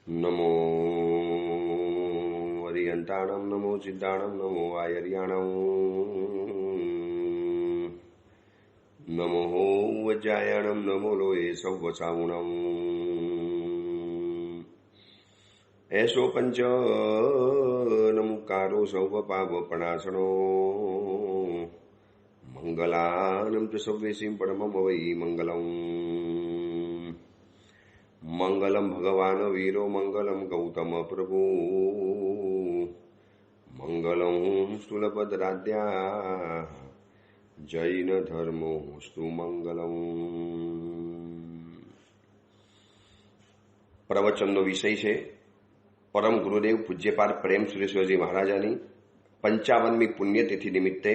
नमो अरियंताणं नमो सिद्धाणं नमो आयर्याणं नमो वज्रायणं नमो लोये सौवसावुणम् ऐसो पंच नमुकारो सौवपावपणासनो मंगलानं च सव्येसिं परमं वै मंगलम् मंगलम भगवान वीरो मंगलम गौतम प्रभु मंगलम स्थूलभद्राद्या जैन धर्मोस्तु मंगलम। प्रवचनનો વિષય છે પરમ ગુરુદેવ પૂજ્યપાદ પ્રેમ સુરેશ્વરજી મહારાજાની 55મી પુણ્યતિથિ નિમિત્તે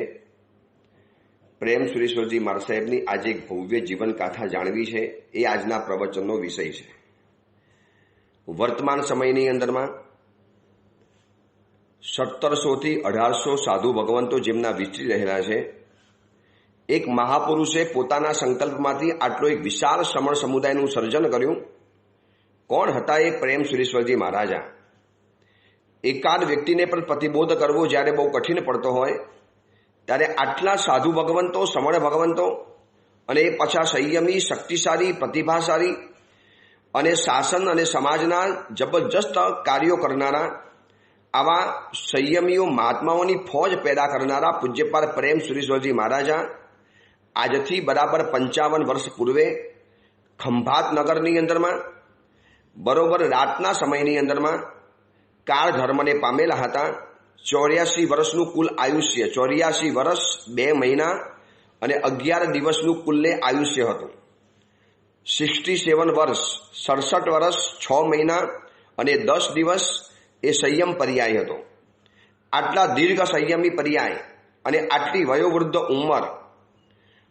પ્રેમ સુરેશ્વરજી મહારાજ સાહેબની આજે એક ભવ્ય જીવન ગાથા જાણવી છે, એ આજના પ્રવચનનો વિષય છે। વર્તમાન સમયની અંદરમાં 1700 થી 1800 સાધુ ભગવંતો જેમના વિચરી રહેલા છે, એક મહાપુરુષે પોતાના સંકલ્પમાંથી આટલો એક વિશાળ સમણ સમુદાયનું સર્જન કર્યું। કોણ હતા એ પ્રેમ સુરેશ્વરજી મહારાજા। એકાદ વ્યક્તિને પણ પ્રતિબોધ કરવો જ્યારે બહુ કઠિન પડતો હોય ત્યારે આટલા સાધુ ભગવંતો, સમણ ભગવંતો અને એ પાછા સંયમી, શક્તિશાળી, પ્રતિભાશાળી અને શાસન અને સમાજના જબરજસ્ત કાર્યો કરનારા આવા સંયમીઓ, મહાત્માઓની ફોજ પેદા કરનારા પૂજ્યપાદ પ્રેમ સુરેશ્વરજી મહારાજા આજથી બરાબર 55 વર્ષ પૂર્વે ખંભાત નગરની અંદરમાં બરોબર રાતના સમયની અંદરમાં કાળ ધર્મને પામેલા હતા। 84 વર્ષનું કુલ આયુષ્ય, 84 વર્ષ 2 મહિના અને 11 દિવસનું કુલ્લે આયુષ્ય હતું। 67 વર્ષ, 67 વર્ષ 6 મહિના અને 10 દિવસ એ સંયમ પર્યાય હતો। આટલા દીર્ઘ સંયમી પર્યાય અને આટલી વયોવૃદ્ધ ઉંમર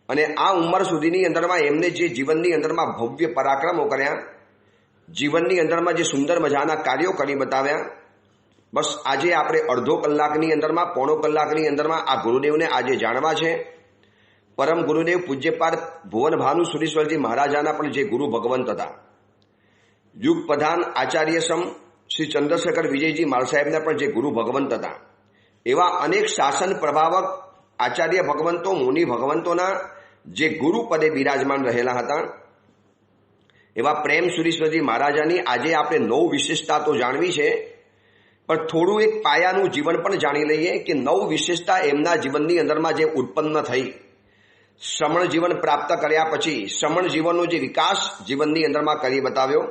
અને આ ઉંમર સુધીની અંદરમાં એમને જે જીવનની અંદરમાં ભવ્ય પરાક્રમો કર્યા, જીવનની અંદરમાં જે સુંદર મજાના કાર્યો કરી બતાવ્યા, બસ આજે આપણે અડધો કલાકની અંદરમાં, પોણો કલાકની અંદરમાં આ ગુરુદેવને આજે જાણવા છે। પરમ ગુરુદેવ પૂજ્યપાદ ભુવન ભાનુ સુરેશ્વરજી મહારાજાના પણ જે ગુરુ ભગવંત હતા, યુગ પ્રધાન આચાર્ય સમ શ્રી ચંદ્રશેખર વિજયજી મહારાજ સાહેબના પણ જે ગુરુ ભગવંત હતા, એવા અનેક શાસન પ્રભાવક આચાર્ય ભગવંતો, મુનિ ભગવંતોના જે ગુરુ પદે બિરાજમાન રહેલા હતા, એવા પ્રેમ સુરેશ્વરજી મહારાજાની આજે આપણે 9 વિશેષતા તો જાણવી છે, પણ થોડું એક પાયાનું જીવન પણ જાણી લઈએ કે 9 વિશેષતા એમના જીવનની અંદરમાં જે ઉત્પન્ન થઈ, શ્રમણ જીવન પ્રાપ્ત કર્યા પછી શ્રમણ જીવનનો જે વિકાસ જીવનની અંદરમાં કરી બતાવ્યો,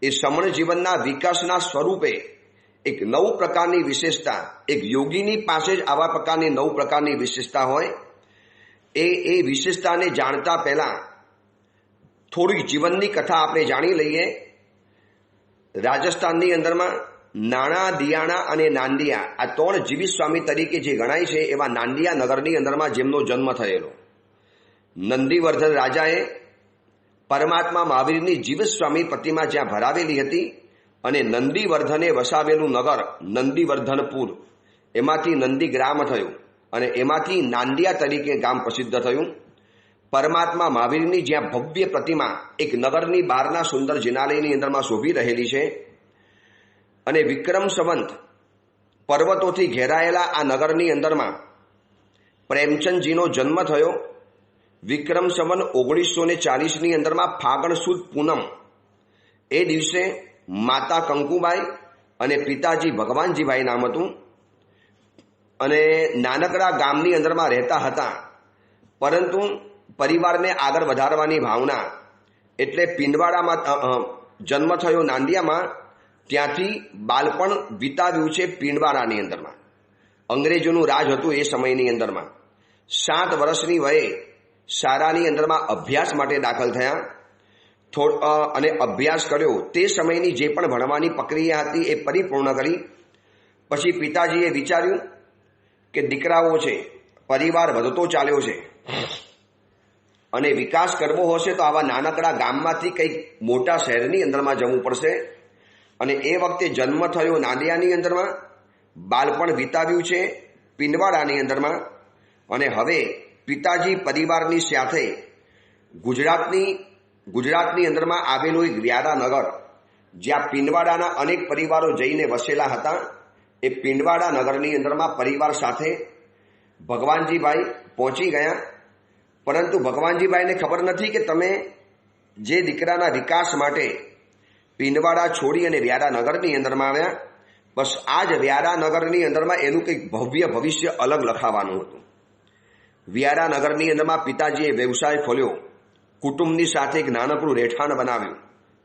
એ શ્રમણ જીવનના વિકાસના સ્વરૂપે એક 9 પ્રકારની વિશેષતા, એક યોગીની પાસે જ આવા પ્રકારની 9 પ્રકારની વિશેષતા હોય, એ વિશેષતાને જાણતા પહેલા થોડીક જીવનની કથા આપણે જાણી લઈએ। રાજસ્થાનની અંદરમાં નાણા, દિયાણા અને નાંદિયા આ 3 જીવિત સ્વામી તરીકે જે ગણાય છે, એવા નાંદિયા નગરની અંદરમાં જેમનો જન્મ થયેલો, નંદીવર્ધન રાજાએ પરમાત્મા મહાવીરની જીવિત સ્વામી પ્રતિમા જ્યાં ભરાવેલી હતી અને નંદીવર્ધને વસાવેલું નગર નંદીવર્ધનપુર, એમાંથી નંદી ગ્રામ થયું અને એમાંથી નાંદિયા તરીકે ગામ પ્રસિદ્ધ થયું। પરમાત્મા મહાવીરની જ્યાં ભવ્ય પ્રતિમા એક નગરની બહારના સુંદર જિનાલયની અંદરમાં શોભી રહેલી છે અને વિક્રમ સંવંત પર્વતોથી ઘેરાયેલા આ નગરની અંદરમાં પ્રેમચંદજીનો જન્મ થયો। વિક્રમ સંવંત 1940ની અંદરમાં ફાગણ સુદ પૂનમ એ દિવસે માતા કંકુબાઈ અને પિતાજી ભગવાનજીભાઈ નામ હતું અને નાનકડા ગામની અંદરમાં રહેતા હતા, પરંતુ પરિવારને આગળ વધારવાની ભાવના એટલે પિંડવાડામાં જન્મ થયો નાંદિયામાં, ત્યાંથી બાળપણ વિતાવ્યું છે પિંડવાડાની અંદરમાં। અંગ્રેજોનું રાજ હતું એ સમયની અંદરમાં। 7 વર્ષની વયે શાળાની અંદરમાં અભ્યાસ માટે દાખલ થયા અને અભ્યાસ કર્યો। તે સમયની જે પણ ભણવાની પ્રક્રિયા હતી એ પરિપૂર્ણ કરી પછી પિતાજીએ વિચાર્યું કે દીકરાઓ છે, પરિવાર વધતો ચાલ્યો છે અને વિકાસ કરવો હશે તો આવા નાનકડા ગામમાંથી કંઈક મોટા શહેરની અંદરમાં જવું પડશે અને એ વખતે જન્મ થયો નાંદિયાની અંદરમાં, બાળપણ વિતાવ્યું છે પિંડવાડાની અંદરમાં અને હવે પિતાજી પરિવારની સાથે ગુજરાતની અંદરમાં આવેલું એક વ્યારા નગર જ્યાં પિંડવાડાના અનેક પરિવારો જઈને વસેલા હતા, એ પિંડવાડા નગરની અંદરમાં પરિવાર સાથે ભગવાનજીભાઈ પહોંચી ગયા. પરંતુ ભગવાનજીભાઈને ખબર નથી કે તમે જે દીકરાના વિકાસ માટે પિંડવાડા છોડી અને વ્યારા નગરની અંદરમાં આવ્યા, બસ આ જ વ્યારા નગરની અંદરમાં એનું કંઈક ભવ્ય ભવિષ્ય અલગ લખાવાનું હતું. વ્યારા નગરની અંદરમાં પિતાજીએ વ્યવસાય ખોલ્યો, કુટુંબની સાથે એક નાનકડું રહેઠાણ બનાવ્યું,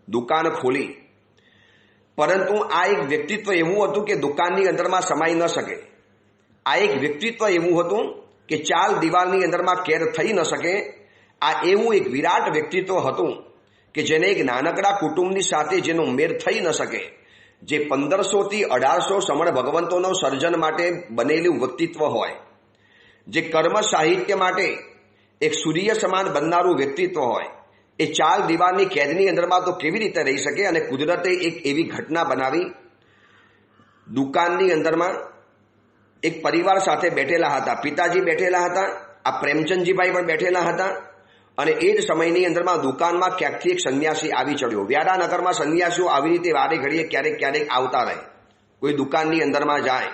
દુકાન ખોલી. પરંતુ આ એક વ્યક્તિત્વ એવું હતું કે દુકાનની અંદરમાં સમાઈ ન શકે. આ એક વ્યક્તિત્વ એવું હતું કે ચાર દિવાલની અંદરમાં કેદ થઈ ન શકે. આ એવું એક વિરાટ વ્યક્તિત્વ હતું કે જેને એક નાનકડા કુટુંબની સાથે જેનો મેળ થઈ ન શકે, જે 1500 થી 1800 સમણ ભગવંતોનો સર્જન માટે બનેલું વ્યક્તિત્વ હોય, જે કર્મ સાહિત્ય માટે એક સૂર્ય સમાન બનનારું વ્યક્તિત્વ હોય, એ ચાર દિવાલની કેદની અંદરમાં તો કેવી રીતે રહી શકે? અને કુદરતે એક એવી ઘટના બનાવી. દુકાનની અંદરમાં એક પરિવાર સાથે બેઠેલા હતા, પિતાજી બેઠેલા હતા, આ પ્રેમચંદજીભાઈ પણ બેઠેલા હતા. અને એ જ સમયની અંદરમાં દુકાનમાં ક્યાંકથી એક સંન્યાસી આવી ચડ્યો. વ્યારા નગરમાં સંન્યાસીઓ આવી રીતે વારે ઘડીએ ક્યારેક ક્યારેક આવતા રહે. કોઈ દુકાનની અંદરમાં જાય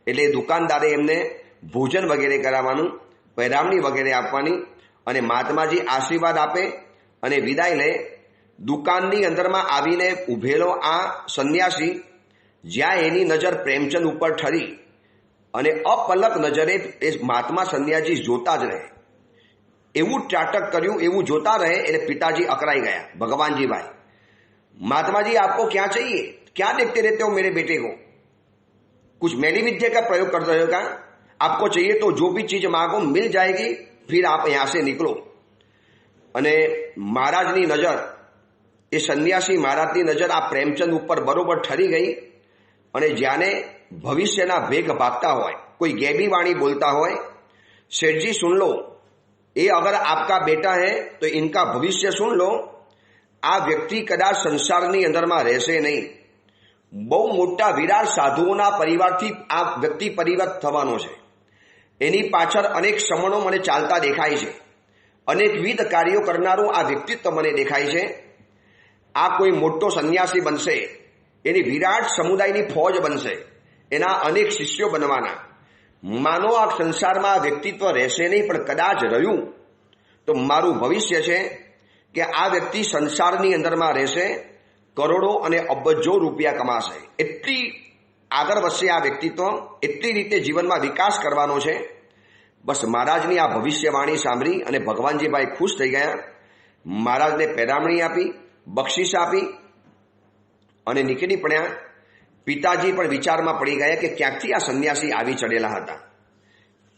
એટલે દુકાનદારે એમને ભોજન વગેરે કરાવવાનું, પહેરામણી વગેરે આપવાની, અને મહાત્માજી આશીર્વાદ આપે અને વિદાય લે. દુકાનની અંદરમાં આવીને ઉભેલો આ સંન્યાસી, જ્યાં એની નજર પ્રેમચંદ ઉપર ઠરી અને અપલક નજરે એ મહાત્મા સંન્યાસી જોતા જ રહે. એવું ત્રાટક કર્યું, એવું જોતા રહે એટલે પિતાજી અકરાઈ ગયા. भगवानजीभाई, महात्मा जी आपको क्या चाहिए? क्या देखते रहते हो मेरे बेटे को? कुछ मैली विद्या का प्रयोग कर रहे हो क्या? आपको चाहिए तो जो भी चीज मांगो मिल जाएगी, फिर आप यहां से निकलो. અને મહારાજની નજર, એ સંન્યાસી મહારાજની નજર આ પ્રેમચંદ ઉપર બરોબર ઠરી ગઈ. અને જ્યાંને ભવિષ્યના ભેગ ભાગતા હોય, કોઈ ગેબી વાણી બોલતા હોય, सेठ जी सुन लो, ये अगर आपका बेटा है तो इनका भविष्य सुन लो. આ વ્યક્તિ કદાચ સંસારની અંદરમાં રહેશે નહીં. બહુ મોટા વિરાટ સાધુઓના પરિવારથી આ વ્યક્તિ પરિવર્ત થવાનો છે. એની પાછળ અનેક સમણો મને ચાલતા દેખાય છે. અનેકવિધ કાર્યો કરનારું આ વ્યક્તિત્વ મને દેખાય છે. આ કોઈ મોટો સંન્યાસી બનશે, એની વિરાટ સમુદાયની ફોજ બનશે, એના અનેક શિષ્યો બનવાના. માનો આ સંસારમાં આ વ્યક્તિત્વ રહેશે નહીં, પણ કદાચ રહ્યું તો મારું ભવિષ્ય છે કે આ વ્યક્તિ સંસારની અંદરમાં રહેશે, કરોડો અને અબજો રૂપિયા કમાશે. એટલી આગળ વધશે આ વ્યક્તિત્વ, એટલી રીતે જીવનમાં વિકાસ કરવાનો છે. બસ મહારાજની આ ભવિષ્યવાણી સાંભળી અને ભગવાનજીભાઈ ખુશ થઈ ગયા. મહારાજને પહેરામણી આપી, બક્ષિસ આપી અને નીકળી પડ્યા. પિતાજી પણ વિચારમાં પડી ગયા કે ક્યાંકથી આ સંન્યાસી આવી ચડેલા હતા.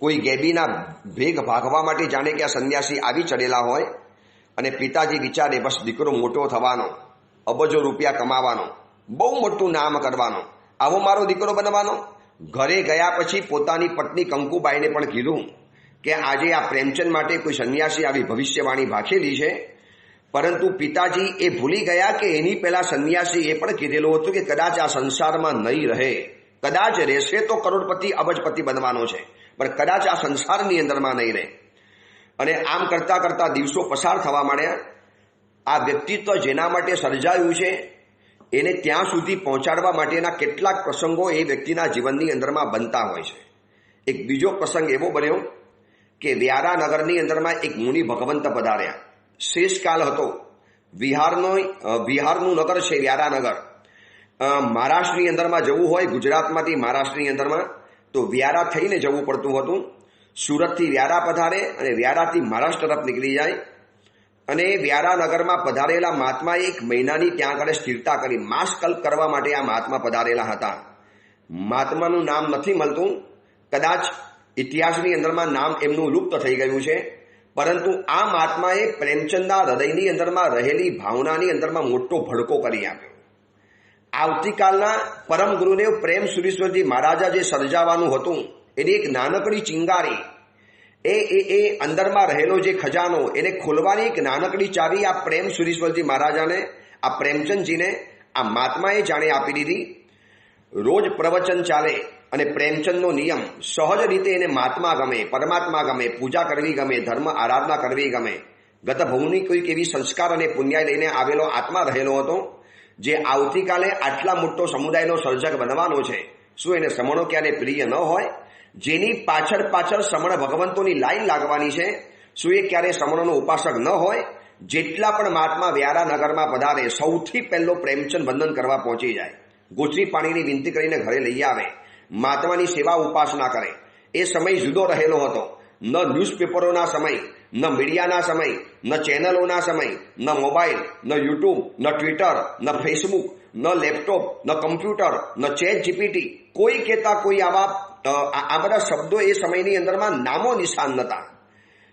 કોઈ ગેબીના ભેગ ભાગવા માટે જાણે કે આ સંન્યાસી આવી ચડેલા હોય. અને પિતાજી વિચારે, બસ દીકરો મોટો થવાનો, અબજો રૂપિયા કમાવાનો, બહુ મોટું નામ કરવાનો, આવો મારો દીકરો બનવાનો. ઘરે ગયા પછી પોતાની પત્ની કંકુબાઈને પણ કીધું કે આજે આ પ્રેમચંદ માટે કોઈ સંન્યાસી આવી ભવિષ્યવાણી ભાખેલી છે. પરંતુ પિતાજી એ ભૂલી ગયા કે એની પહેલા સંન્યાસી એ પણ કીધેલું હતું કે કદાચ આ સંસારમાં નહીં રહે, કદાચ રહેશે તો કરોડપતિ અબજપતિ બનવાનો છે, પણ કદાચ આ સંસારની અંદરમાં નહીં રહે. અને આમ કરતા કરતા દિવસો પસાર થવા માંડ્યા. આ વ્યક્તિત્વ જેના માટે સર્જાયું છે એને ત્યાં સુધી પહોંચાડવા માટેના કેટલાક પ્રસંગો એ વ્યક્તિના જીવનની અંદરમાં બનતા હોય છે. એક બીજો પ્રસંગ એવો બન્યો કે વ્યારા નગરની અંદરમાં એક મુનિ ભગવંત પધાર્યા. શેષકાલ હતો. વિહારનું નગર છે વ્યારા નગર. મહારાષ્ટ્રની અંદરમાં જવું હોય, ગુજરાતમાંથી મહારાષ્ટ્રની અંદરમાં, તો વ્યારા થઈને જવું પડતું હતું. સુરતથી વ્યારા પધારે અને વ્યારાથી મહારાષ્ટ્ર તરફ નીકળી જાય. અને વ્યારા નગરમાં પધારેલા મહાત્માએ એક મહિનાની ત્યાં આગળ સ્થિરતા કરી, માસકલ્પ કરવા માટે આ મહાત્મા પધારેલા હતા. મહાત્માનું નામ નથી મળતું, કદાચ ઇતિહાસની અંદરમાં નામ એમનું લુપ્ત થઈ ગયું છે. પરંતુ આ મહાત્માએ પ્રેમચંદના હૃદયની અંદરમાં રહેલી ભાવનાની અંદરમાં મોટો ભડકો કરી આપ્યો. આવતીકાલના પરમ ગુરુદેવ પ્રેમ સુરેશ્વરજી મહારાજા જે સર્જાવાનું હતું, એની એક નાનકડી ચિંગારી, એ અંદરમાં રહેલો જે ખજાનો, એને ખોલવાની એક નાનકડી ચાવી આ પ્રેમ સુરેશ્વરજી મહારાજાને, આ પ્રેમચંદજીને આ મહાત્માએ જાણે આપી દીધી. રોજ પ્રવચન ચાલે અને પ્રેમચંદનો નિયમ સહજ રીતે એને મહાત્મા ગમે, પરમાત્મા ગમે, પૂજા કરવી ગમે, ધર્મ આરાધના કરવી ગમે. ગત ભવની કોઈક એવી સંસ્કાર અને પુણ્ય લઈને આવેલો આત્મા રહેલો હતો, જે આવતીકાલે આટલા મોટો સમુદાયનો સર્જક બનવાનો છે, શું એને સમણો ક્યારે પ્રિય ન હોય? જેની પાછળ પાછળ સમણ ભગવંતોની લાઈન લાગવાની છે, શું એ ક્યારે સમણોનો ઉપાસક ન હોય? જેટલા પણ મહાત્મા વ્યારા નગરમાં પધારે, સૌથી પહેલો પ્રેમચંદ વંદન કરવા પહોંચી જાય, ગોચરી પાણીની વિનંતી કરીને ઘરે લઈ આવે, મહાત્માની સેવા ઉપાસના કરે. એ સમય જુદો રહેલો હતો. ન ન્યૂઝપેપરોના સમય, ન મીડિયાના સમય, ન ચેનલોના સમય, ન મોબાઈલ, ન યુટ્યુબ, ન ટ્વિટર, ન ફેસબુક, ન લેપટોપ, ન કમ્પ્યુટર, ન ચેટ જીપીટી, કોઈ કહેતા કોઈ આ બધા શબ્દો એ સમયની અંદરમાં નામો નિશાન નહોતા.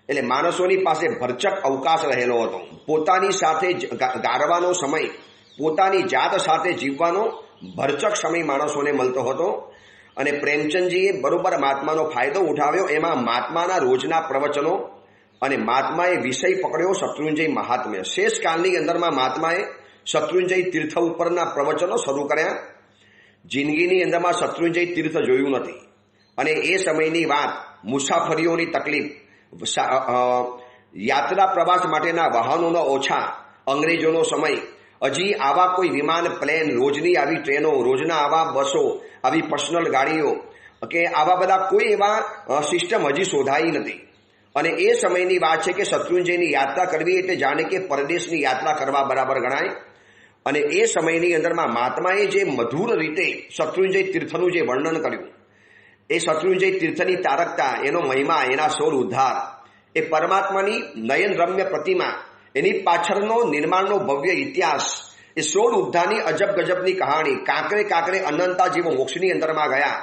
એટલે માણસોની પાસે ભરચક અવકાશ રહેલો હતો. પોતાની સાથે ગાળવાનો સમય, પોતાની જાત સાથે જીવવાનો ભરચક સમય માણસોને મળતો હતો. અને પ્રેમચંદજીએ બરોબર મહાત્માનો ફાયદો ઉઠાવ્યો. એમાં મહાત્માના રોજના પ્રવચનો અને મહાત્માએ વિષય પકડ્યો શત્રુંજય મહાત્મ્ય. શેષ કાળની અંદરમાં મહાત્માએ શત્રુંજય તીર્થ ઉપરના પ્રવચનો શરૂ કર્યા. જિંદગીની અંદરમાં શત્રુંજય તીર્થ જોયું નથી. અને એ સમયની વાત, મુસાફરીઓની તકલીફ, યાત્રા પ્રવાસ માટેના વાહનોનો ઓછા, અંગ્રેજોનો સમય, હજી આવા કોઈ વિમાન, પ્લેન, રોજની આવી ટ્રેનો, રોજના આવા બસો, આવી પર્સનલ ગાડીઓ કે આવા બધા કોઈ એવા સિસ્ટમ હજી શોધાઈ નથી. અને એ સમયની વાત છે કે શત્રુંજયની યાત્રા કરવી એટલે જાણે કે પરદેશની યાત્રા કરવા બરાબર ગણાય. અને એ સમયની અંદરમાં મહાત્માએ જે મધુર રીતે શત્રુંજય તીર્થનું જે વર્ણન કર્યું, એ શત્રુંજય તીર્થની તારકતા, એનો મહિમા, એના સોળ ઉદ્ધાર, એ પરમાત્માની નયનરમ્ય પ્રતિમા, એની પાછળનો નિર્માણનો ભવ્ય ઇતિહાસ, એ સોળ ઉદ્ધારની અજબ ગજબની કહાણી, કાંકરે કાંકરે અનંતા જેવો મોક્ષની અંદરમાં ગયા,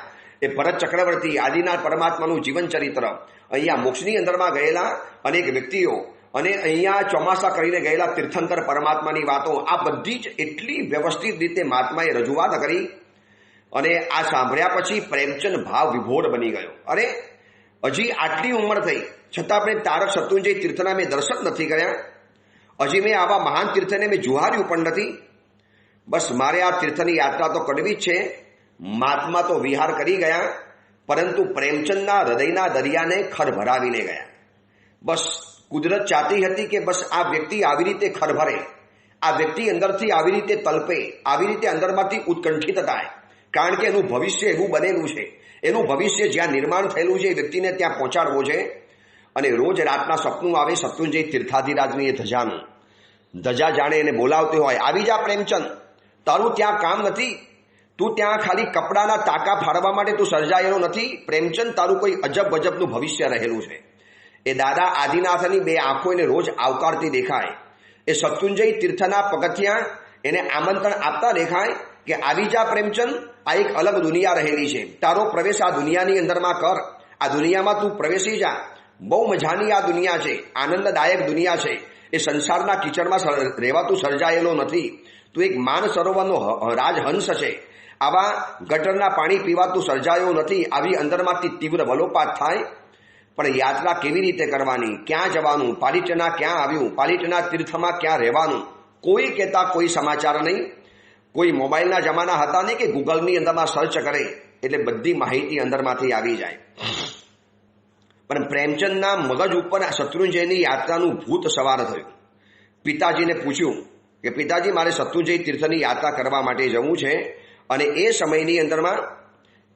એ ભરત ચક્રવર્તી આદિનાથ પરમાત્માનું જીવન ચરિત્ર, અહીંયા મોક્ષની અંદરમાં ગયેલા અનેક વ્યક્તિઓ, અને અહીંયા ચોમાસા કરીને ગયેલા તીર્થંકર પરમાત્માની વાતો, આ બધી જ એટલી વ્યવસ્થિત રીતે મહાત્માએ રજૂઆત કરી. અને આ સાંભળ્યા પછી પ્રેમચંદ ભાવ વિભોર બની ગયો. અરે હજી આટલી ઉંમર થઈ છતાં આપણે તારક શત્રુંજય તીર્થના મેં દર્શન નથી કર્યા, હજી મેં આવા મહાન તીર્થને મેં જુહાર્યું પણ નથી. બસ મારે આ તીર્થની યાત્રા તો કરવી જ છે. મહાત્મા તો વિહાર કરી ગયા, પરંતુ પ્રેમચંદના હૃદયના દરિયાને ખર ભરાવીને ગયા. બસ કુદરત ચાહતી હતી કે બસ આ વ્યક્તિ આવી રીતે ખર ભરે, આ વ્યક્તિ અંદરથી આવી રીતે તલપે, આવી રીતે અંદરમાંથી ઉત્કંઠિત થાય. કારણ કે એનું ભવિષ્ય એવું બનેલું છે, એનું ભવિષ્ય જ્યાં નિર્માણ થયેલું છે એ વ્યક્તિને ત્યાં પહોંચાડવો છે. અને રોજ રાતના સપનું આવે શત્રુંજય તીર્થાધિરાજની એ ધજાનું. ધજા જાણે એને બોલાવતી હોય, આવી જા પ્રેમચંદ, તારું ત્યાં કામ નથી, તું ત્યાં ખાલી કપડાના ટાંકા ફાડવા માટે તું સર્જાયેલો નથી. પ્રેમચંદ, તારું કોઈ અજબ ગજબનું ભવિષ્ય રહેલું છે. એ દાદા આદિનાથની બે આંખો એને રોજ આવકારતી દેખાય. એ શત્રુંજય તીર્થના પગથિયાં એને આમંત્રણ આપતા દેખાય કે આવી જા પ્રેમચંદ, આ એક અલગ દુનિયા રહેલી છે, તારો પ્રવેશ આ દુનિયાની અંદરમાં કર, આ દુનિયામાં તું પ્રવેશી જા. બહુ મજાની આ દુનિયા છે, આનંદદાયક દુનિયા છે. એ સંસારના કિચડમાં રહેવાતું સર્જાયેલો નથી. તું એક માન સરોવરનો રાજહંસ છે. આવા ગટરના પાણી પીવાતું સર્જાયો નથી. આવી અંદરમાંથી તીવ્ર વલોપાત થાય. પણ યાત્રા કેવી રીતે કરવાની, ક્યાં જવાનું, પાલિટના ક્યાં આવ્યું, પાલિટના તીર્થમાં ક્યાં રહેવાનું, કોઈ કહેતા કોઈ સમાચાર નહીં. કોઈ મોબાઈલના જમાના હતા નહીં કે ગૂગલની અંદરમાં સર્ચ કરે એટલે બધી માહિતી અંદરમાંથી આવી જાય. પણ પ્રેમચંદના મગજ ઉપર શત્રુંજયની યાત્રાનું ભૂત સવાર થયું. પિતાજીને પૂછ્યું કે પિતાજી, મારે શત્રુંજય તીર્થની યાત્રા કરવા માટે જવું છે. અને એ સમયની અંદરમાં,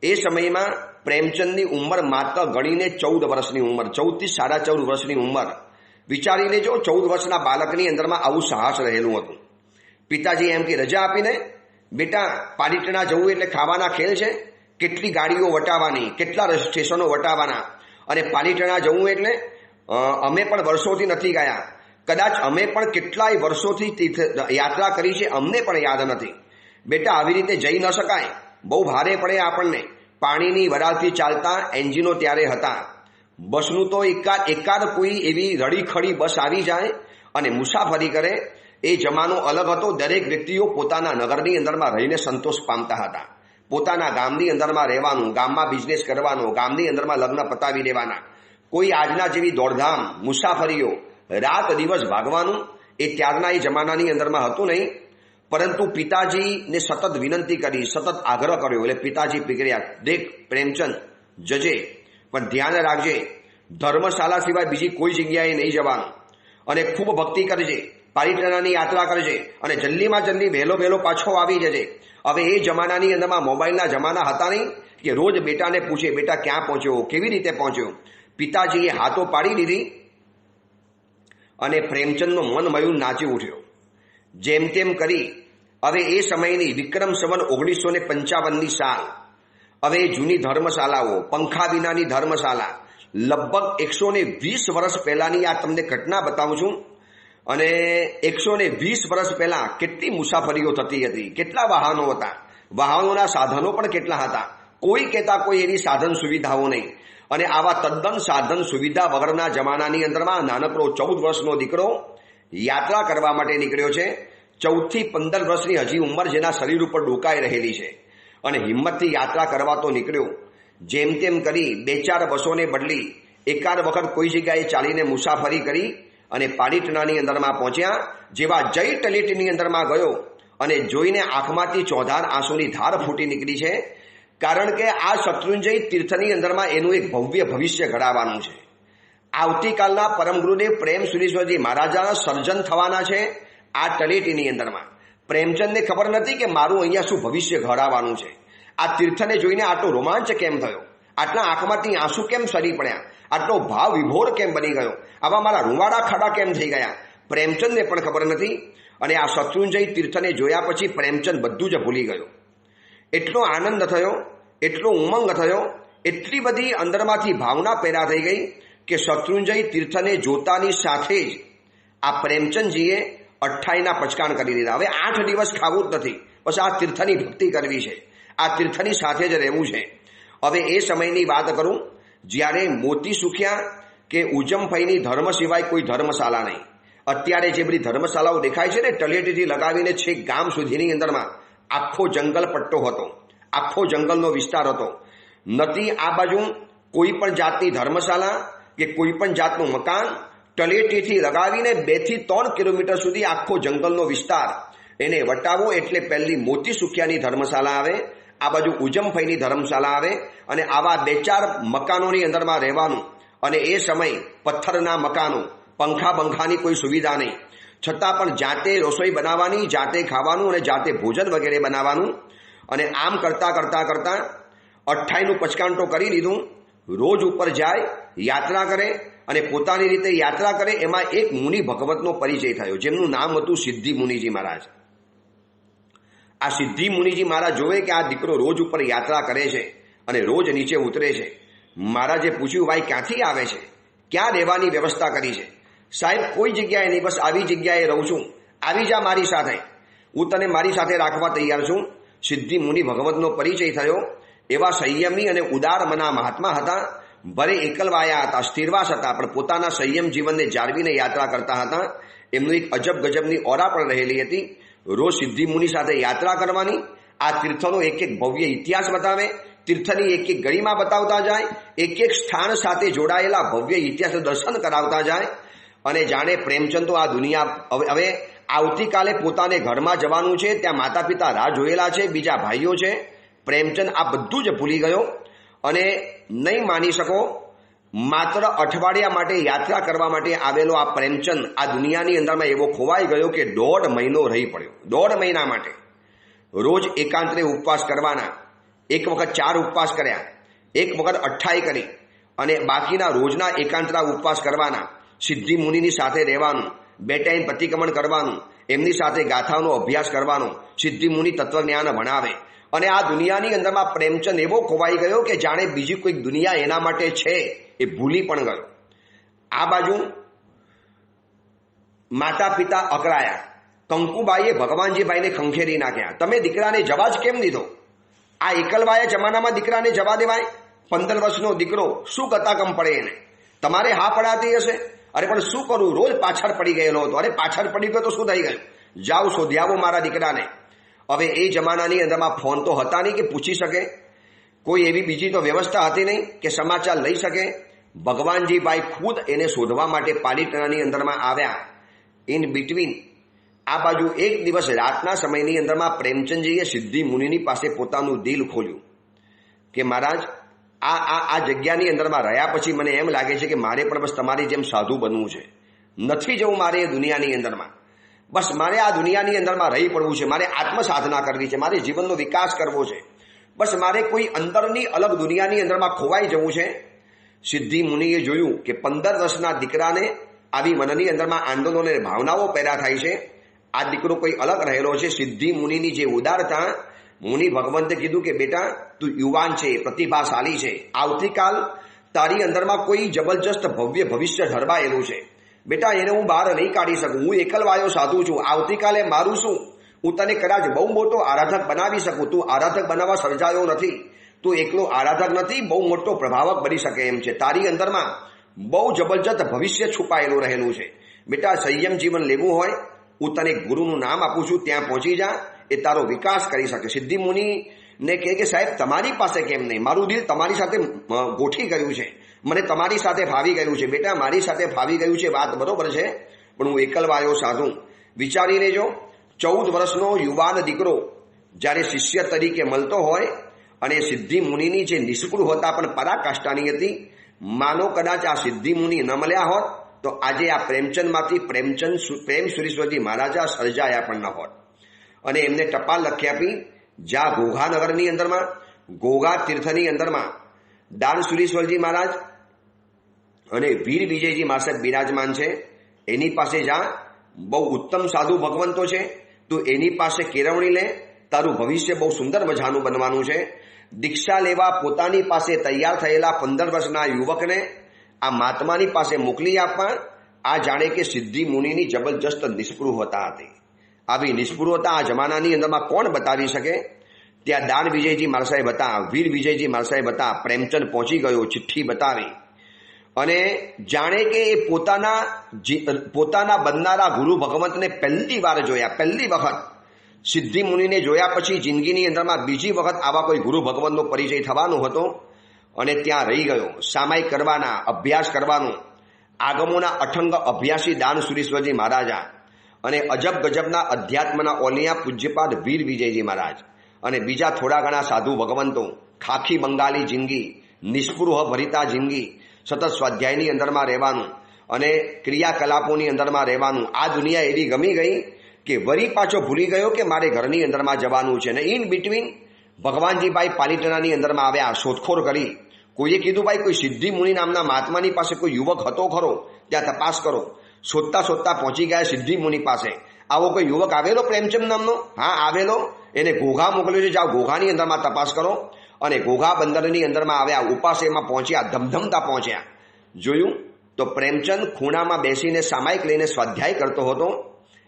એ સમયમાં પ્રેમચંદની ઉંમર માત્ર ગણીને 14 વર્ષની ઉંમર, 14 થી 14.5 વર્ષની ઉંમર. વિચારીને જો 14 વર્ષના બાળકની અંદરમાં આવું સાહસ રહેલું હતું. પિતાજી એમ કે રજા આપીને, બેટા પાલિટના જવું એટલે ખાવાના ખેલ છે, કેટલી ગાડીઓ વટાવવાની, કેટલા સ્ટેશનો વટાવવાના. અને પાલિટના જવું એટલે અમે પણ વર્ષોથી નથી ગયા, કદાચ અમે પણ કેટલાય વર્ષોથી યાત્રા કરી છે, અમને પણ યાદ નથી. બેટા આવી રીતે જઈ ન શકાય, બહુ ભારે પડે આપણને. પાણીની વરાળથી ચાલતા એન્જિનો ત્યારે હતા. બસનું તો એકાદ કોઈ એવી રડીખડી બસ આવી જાય અને મુસાફરી કરે, એ જમાનો અલગ હતો. દરેક વ્યક્તિઓ પોતાના નગરની અંદરમાં રહીને સંતોષ પામતા હતા. પોતાના ગામની અંદરમાં રહેવાનું, ગામમાં બિઝનેસ કરવાનો, ગામની અંદરમાં લગ્ન પતાવી દેવાના. કોઈ આજના જેવી દોડધામ મુસાફરીઓ, રાત દિવસ ભાગવાનું, એ ત્યારના એ જમાનાની અંદરમાં હતું નહીં. પરંતુ પિતાજીને સતત વિનંતી કરી, સતત આગ્રહ કર્યો. એટલે પિતાજી પીગળ્યા, દેખ પ્રેમચંદ, જજે, પણ ધ્યાન રાખજે, ધર્મશાળા સિવાય બીજી કોઈ જગ્યાએ નહીં જવાનું, અને ખૂબ ભક્તિ કરજે. પાલિતાણાની યાત્રા કરજે અને જલ્દીમાં જલ્દી વહેલો પાછો આવી જજે. હવે એ જમાનાની અંદરમાં મોબાઈલના જમાના હતા નહીં કે રોજ બેટાને પૂછે, બેટા ક્યાં પહોંચ્યો, કેવી રીતે પહોંચ્યો. પિતાજીએ હાથો પાડી દીધી અને પ્રેમચંદનો મન મયુર નાચી ઉઠ્યો. જેમ તેમ કરી હવે એ સમયની વિક્રમ સંવત 1955ની સાલ, હવે જૂની ધર્મશાળાઓ, પંખા વિનાની ધર્મશાળા, લગભગ 120 વર્ષ પહેલાની આ તમને ઘટના બતાવું છું. અને 120 વર્ષ પહેલા કેટલી મુસાફરીઓ થતી હતી, કેટલા વાહનો હતા, વાહનોના સાધનો પણ કેટલા હતા. કોઈ કહેતા કોઈ એવી સાધન સુવિધાઓ નહીં. અને આવા તદ્દન સાધન સુવિધા વગરના જમાનાની અંદરમાં નાનકડો 14 વર્ષનો દીકરો યાત્રા કરવા માટે નીકળ્યો છે. 14 થી 15 વર્ષની હજી ઉંમર જેના શરીર ઉપર ડોકાઈ રહેલી છે અને હિંમતથી યાત્રા કરવા તો નીકળ્યો. જેમ તેમ કરી 2-4 બસોને બદલી એકાદ વખત કોઈ જગ્યાએ ચાલીને મુસાફરી કરી અને પાલિતાણાની અંદરમાં પહોંચ્યા. જેવા જય તળેટીની અંદરમાં ગયો અને જોઈને આંખમાંથી ચોધાર આંસુની ધાર ફૂટી નીકળી છે. કારણ કે આ શત્રુંજય તીર્થની અંદરમાં એનું એક ભવ્ય ભવિષ્ય ઘડાવવાનું છે. આવતીકાલના પરમ ગુરુદેવ પ્રેમ સુરેશ્વરજી મહારાજાના સર્જન થવાના છે આ તળેટીની અંદરમાં. પ્રેમચંદને ખબર નથી કે મારું અહીંયા શું ભવિષ્ય ઘડાવવાનું છે. આ તીર્થને જોઈને આટલો રોમાંચ કેમ થયો, આટલા આંખમાંથી આંસુ કેમ સરી પડ્યા, આટલો ભાવ વિભોર કેમ બની ગયો, આવા મારા રૂવાડા ખાડા કેમ થઈ ગયા, પ્રેમચંદને પણ ખબર નથી. અને આ શત્રુંજય તીર્થને જોયા પછી પ્રેમચંદ બધું જ ભૂલી ગયો. એટલો આનંદ થયો, એટલો ઉમંગ થયો, એટલી બધી અંદરમાંથી ભાવના પેદા થઈ ગઈ કે શત્રુંજય તીર્થને જોતાની સાથે જ આ પ્રેમચંદજીએ 28ના પચકાણ કરી દીધા. હવે 8 દિવસ ખાવું જ નથી, બસ આ તીર્થની ભક્તિ કરવી છે, આ તીર્થની સાથે જ રહેવું છે. હવે એ સમયની વાત કરું જ્યારે મોતી સુખ્યા કે ઉજમફઈની ધર્મ સિવાય કોઈ ધર્મશાળા નહીં. અત્યારે જે બધી ધર્મશાળાઓ દેખાય છે ને, તળેટીથી લગાવીને છેક ગામ સુધીની અંદરમાં આખો જંગલ પટ્ટો હતો, આખો જંગલનો વિસ્તાર હતો. નથી આ બાજુ કોઈ પણ જાતની ધર્મશાળા કે કોઈ પણ જાતનું મકાન. તળેટીથી લગાવીને 2 થી 3 કિલોમીટર સુધી આખો જંગલનો વિસ્તાર એને વટાવો એટલે પહેલી મોતી સુખ્યાની ધર્મશાળા આવે, આ બાજુ ઉજમફઈની ધર્મશાળા આવે અને આવા 2-4 મકાનોની અંદરમાં રહેવાનું. અને એ સમય પથ્થરના મકાનો, પંખા બંખાની કોઈ સુવિધા નહીં, છતાં પણ જાતે રસોઈ બનાવવાની, જાતે ખાવાનું અને જાતે ભોજન વગેરે બનાવવાનું. અને આમ કરતા 28નું પચકાણ તો કરી લીધું. રોજ ઉપર જાય, યાત્રા કરે અને પોતાની રીતે યાત્રા કરે. એમાં એક મુનિ ભગવતનો પરિચય થયો જેમનું નામ હતું સિદ્ધિ મુનિજી મહારાજ. આ સિદ્ધિ મુનિજી મહારાજ જોવે કે આ દીકરો રોજ ઉપર યાત્રા કરે છે અને રોજ નીચે ઉતરે છે. મહારાજે પૂછ્યું, ભાઈ ક્યાંથી આવે છે, ક્યાં રહેવાની વ્યવસ્થા કરી છે? સાહેબ કોઈ જગ્યાએ નહીં, બસ આવી જગ્યાએ રહું છું, આવી જા મારી સાથે, હું તને મારી સાથે રાખવા તૈયાર છું. સિદ્ધિ મુનિ ભગવતનો પરિચય થયો. એવા સંયમી અને ઉદાર મના મહાત્મા હતા. ભલે એકલવાયા હતા, સ્થિરવાસ હતા, પણ પોતાના સંયમ જીવનને જાળવીને યાત્રા કરતા હતા. એમનું એક અજબ ગજબની ઓરા પણ રહેલી હતી. રોજ સિદ્ધિ મુનિ સાથે યાત્રા કરવાની, આ તીર્થનો એક ભવ્ય ઇતિહાસ બતાવે, તીર્થની એક ગરિમા બતાવતા જાય, એક સ્થાન સાથે જોડાયેલા ભવ્ય ઇતિહાસ દર્શન કરાવતા જાય. અને જાણે પ્રેમચંદ તો આ દુનિયા હવે આવતીકાલે પોતાને ઘરમાં જવાનું છે, ત્યાં માતા પિતા રાહ જોયેલા છે, બીજા ભાઈઓ છે. પ્રેમચંદ આ બધું જ ભૂલી ગયો અને નહીં માની શકો, માત્ર અઠવાડિયા માટે યાત્રા કરવા માટે આવેલો આ પ્રેમચંદ આ દુનિયાની અંદરમાં એવો ખોવાઈ ગયો કે 1.5 મહિનો રહી પડ્યો. 1.5 મહિના માટે રોજ એકાંતરે ઉપવાસ કરવાના. એક વખત 4 ઉપવાસ કર્યા, એક વખત 28 કરી અને બાકીના રોજના એકાંતરા ઉપવાસ કરવાના. સિદ્ધિ મુનિની સાથે રહેવાનું, 2 ટાઈમ પ્રતિક્રમણ કરવાનું, એમની સાથે ગાથાનો અભ્યાસ કરવાનો. સિદ્ધિ મુનિ તત્વજ્ઞાન ભણાવે. અને આ દુનિયાની અંદરમાં પ્રેમચંદ એવો ખોવાઈ ગયો કે જાણે બીજી કોઈ દુનિયા એના માટે છે એ ભૂલી પણ ગયો. આ બાજુ માતા પિતા અકળાયા. કંકુબાઈએ ભગવાનજીભાઈને ખંખેરી નાખ્યા, તમે દીકરાને જવા જ કેમ દીધો? આ એકલવાયા જમાનામાં દીકરાને જવા દેવાય? 15 વર્ષનો દીકરો, શું કતાકમ પડે એને? તમારે હા પડાતી હશે. અરે પણ શું કરું, રોજ પાછળ પડી ગયેલો હતો. અરે પાછળ પડી ગયો તો શું થઈ ગયું? જાઓ શોધી આવો મારા દીકરાને. હવે એ જમાનાની અંદરમાં ફોન તો હતા નહીં કે પૂછી શકે, કોઈ એવી બીજી તો વ્યવસ્થા હતી નહીં કે સમાચાર લઈ શકે. ભગવાનજીભાઈ ખુદ એને શોધવા માટે પાલિતાણાની અંદરમાં આવ્યા. ઇન બિટવીન આ બાજુ એક દિવસ રાતના સમયની અંદરમાં પ્રેમચંદજીએ સિદ્ધિ મુનિની પાસે પોતાનું દિલ ખોલ્યું કે મહારાજ આ જગ્યાની અંદરમાં રહ્યા પછી મને એમ લાગે છે કે મારે પણ બસ તમારી જેમ સાધુ બનવું છે, નથી જવું મારે એ દુનિયાની અંદરમાં. બસ મારે આ દુનિયાની અંદરમાં રહી પડવું છે, મારે આત્મસાધના કરવી છે, મારે જીવનનો વિકાસ કરવો છે, બસ મારે કોઈ અંદરની અલગ દુનિયાની અંદરમાં ખોવાઈ જવું છે. સિદ્ધિ મુનિએ જોયું કે 15 વર્ષના દીકરાને આવી મનની અંદરમાં આંદોલનો અને ભાવનાઓ પેદા થાય છે. આ દીકરો કોઈ અલગ રહેલો છે. સિદ્ધિ મુનિની જે ઉદારતા, મુનિ ભગવંતે કીધું કે બેટા તું યુવાન છે, પ્રતિભાશાળી છે, આવતીકાલ તારી અંદરમાં કોઈ જબરજસ્ત ભવ્ય ભવિષ્ય ઢળવાયેલું છે. બેટા એને હું બહાર નહીં કાઢી શકું, હું એકલવાયો સાધુ છું, આવતીકાલે મારું શું, હું તને કદાચ બહુ મોટો આરાધક બનાવી શકું, તું આરાધક બનાવવા સર્જાયો નથી, તું એકલો આરાધક નથી, બહુ મોટો પ્રભાવક બની શકે એમ છે, તારી અંદરમાં બહુ જબરજસ્ત ભવિષ્ય છુપાયેલું રહેલું છે. બેટા સંયમ જીવન લેવું હોય, હું તને ગુરુનું નામ આપું છું, ત્યાં પહોંચી જા, એ તારો વિકાસ કરી શકે. સિદ્ધિ મુનિને કહે કે સાહેબ તમારી પાસે કેમ નહીં, મારું દિલ તમારી સાથે ગોઠી ગયું છે, મને તમારી સાથે ફાવી ગયું છે. બેટા મારી સાથે ફાવી ગયું છે, વાત બરોબર છે, પણ હું એકલવાયો સાધુ. વિચારી લેજો, 14 વર્ષનો યુવાન દીકરો જ્યારે શિષ્ય તરીકે મળતો હોય અને સિદ્ધિ મુનિની જે નિષ્કૃહતા પણ પરાકાષ્ઠાની હતી, માનો કદાચ આ સિદ્ધિ મુનિ ન મળ્યા હોત તો આજે આ પ્રેમચંદમાંથી પ્રેમ સુરેશ્વરજી મહારાજા સર્જાયા પણ ન હોત. અને એમને ટપાલ લખી આપી, જ્યાં ઘોઘા નગરની અંદરમાં, ઘોઘા તીર્થની અંદરમાં દાન સુરેશ્વરજી મહારાજ અને વીર વિજયજી મહારાજ બિરાજમાન છે, એની પાસે જા, બહુ ઉત્તમ સાધુ ભગવંતો છે, તું એની પાસે કેળવણી લે, તારું ભવિષ્ય બહુ સુંદર મજાનું બનવાનું છે. દીક્ષા લેવા પોતાની પાસે તૈયાર થયેલા 15 વર્ષના યુવકને આ મહાત્માની પાસે મોકલી આપવા. આ જાણે કે સિદ્ધિ મુનિની જબરજસ્ત નિષ્પૃહતા હતી. આવી નિષ્પૃહતા આ જમાનાની અંદરમાં કોણ બતાવી શકે? ત્યાં દાન વિજયજી મહારાજ સાહેબ હતા, વીર વિજયજી મહારાજ સાહેબ હતા. પ્રેમચંદ પહોંચી ગયો, ચિઠ્ઠી બતાવી અને જાણે કે એ પોતાના બનનારા ગુરુ ભગવંતને પહેલી વાર જોયા, પહેલી વખત. સિદ્ધિ મુનિને જોયા પછી જિંદગીની અંદરમાં બીજી વખત આવા કોઈ ગુરુ ભગવંતનો પરિચય થવાનો હતો અને ત્યાં રહી ગયો. સામાયિક કરવાના, અભ્યાસ કરવાનું, આગમોના અઠંગ અભ્યાસી દાન સુરેશ્વરજી મહારાજા અને અજબ ગજબના અધ્યાત્મના ઓલિયા પૂજ્યપાદ વીર વિજયજી મહારાજ અને બીજા થોડા ઘણા સાધુ ભગવંતો. ખાખી બંગાળી જિંદગી, નિષ્પૃહ ભરિતા જિંદગી, સતત સ્વાધ્યાયની અંદરમાં રહેવાનું અને ક્રિયાકલાપોની અંદરમાં રહેવાનું. આ દુનિયા એવી ગમી ગઈ કે વળી પાછો ભૂલી ગયો કે મારે ઘરની અંદરમાં જવાનું છે. અને ઇન બિટવીન ભગવાનજીભાઈ પાલિતાણાની અંદરમાં આવ્યા, શોધખોળ કરી. કોઈએ કીધું ભાઈ કોઈ સિદ્ધિ મુનિ નામના મહાત્માની પાસે કોઈ યુવક હતો ખરો, ત્યાં તપાસ કરો. શોધતા શોધતા પહોંચી ગયા સિદ્ધિ મુનિ પાસે. આવો કોઈ યુવક આવેલો પ્રેમચંદ નામનો? હા આવેલો, એને ઘોઘા મોકલ્યો છે, જાઓ ઘોઘાની અંદરમાં તપાસ કરો. અને ઘોઘા બંદરની અંદરમાં આવ્યા, ઉપાસેમાં પહોંચ્યા, ધમધમતા પહોંચ્યા. જોયું તો પ્રેમચંદ ખૂણામાં બેસીને સામાયિક લઈને સ્વાધ્યાય કરતો હતો,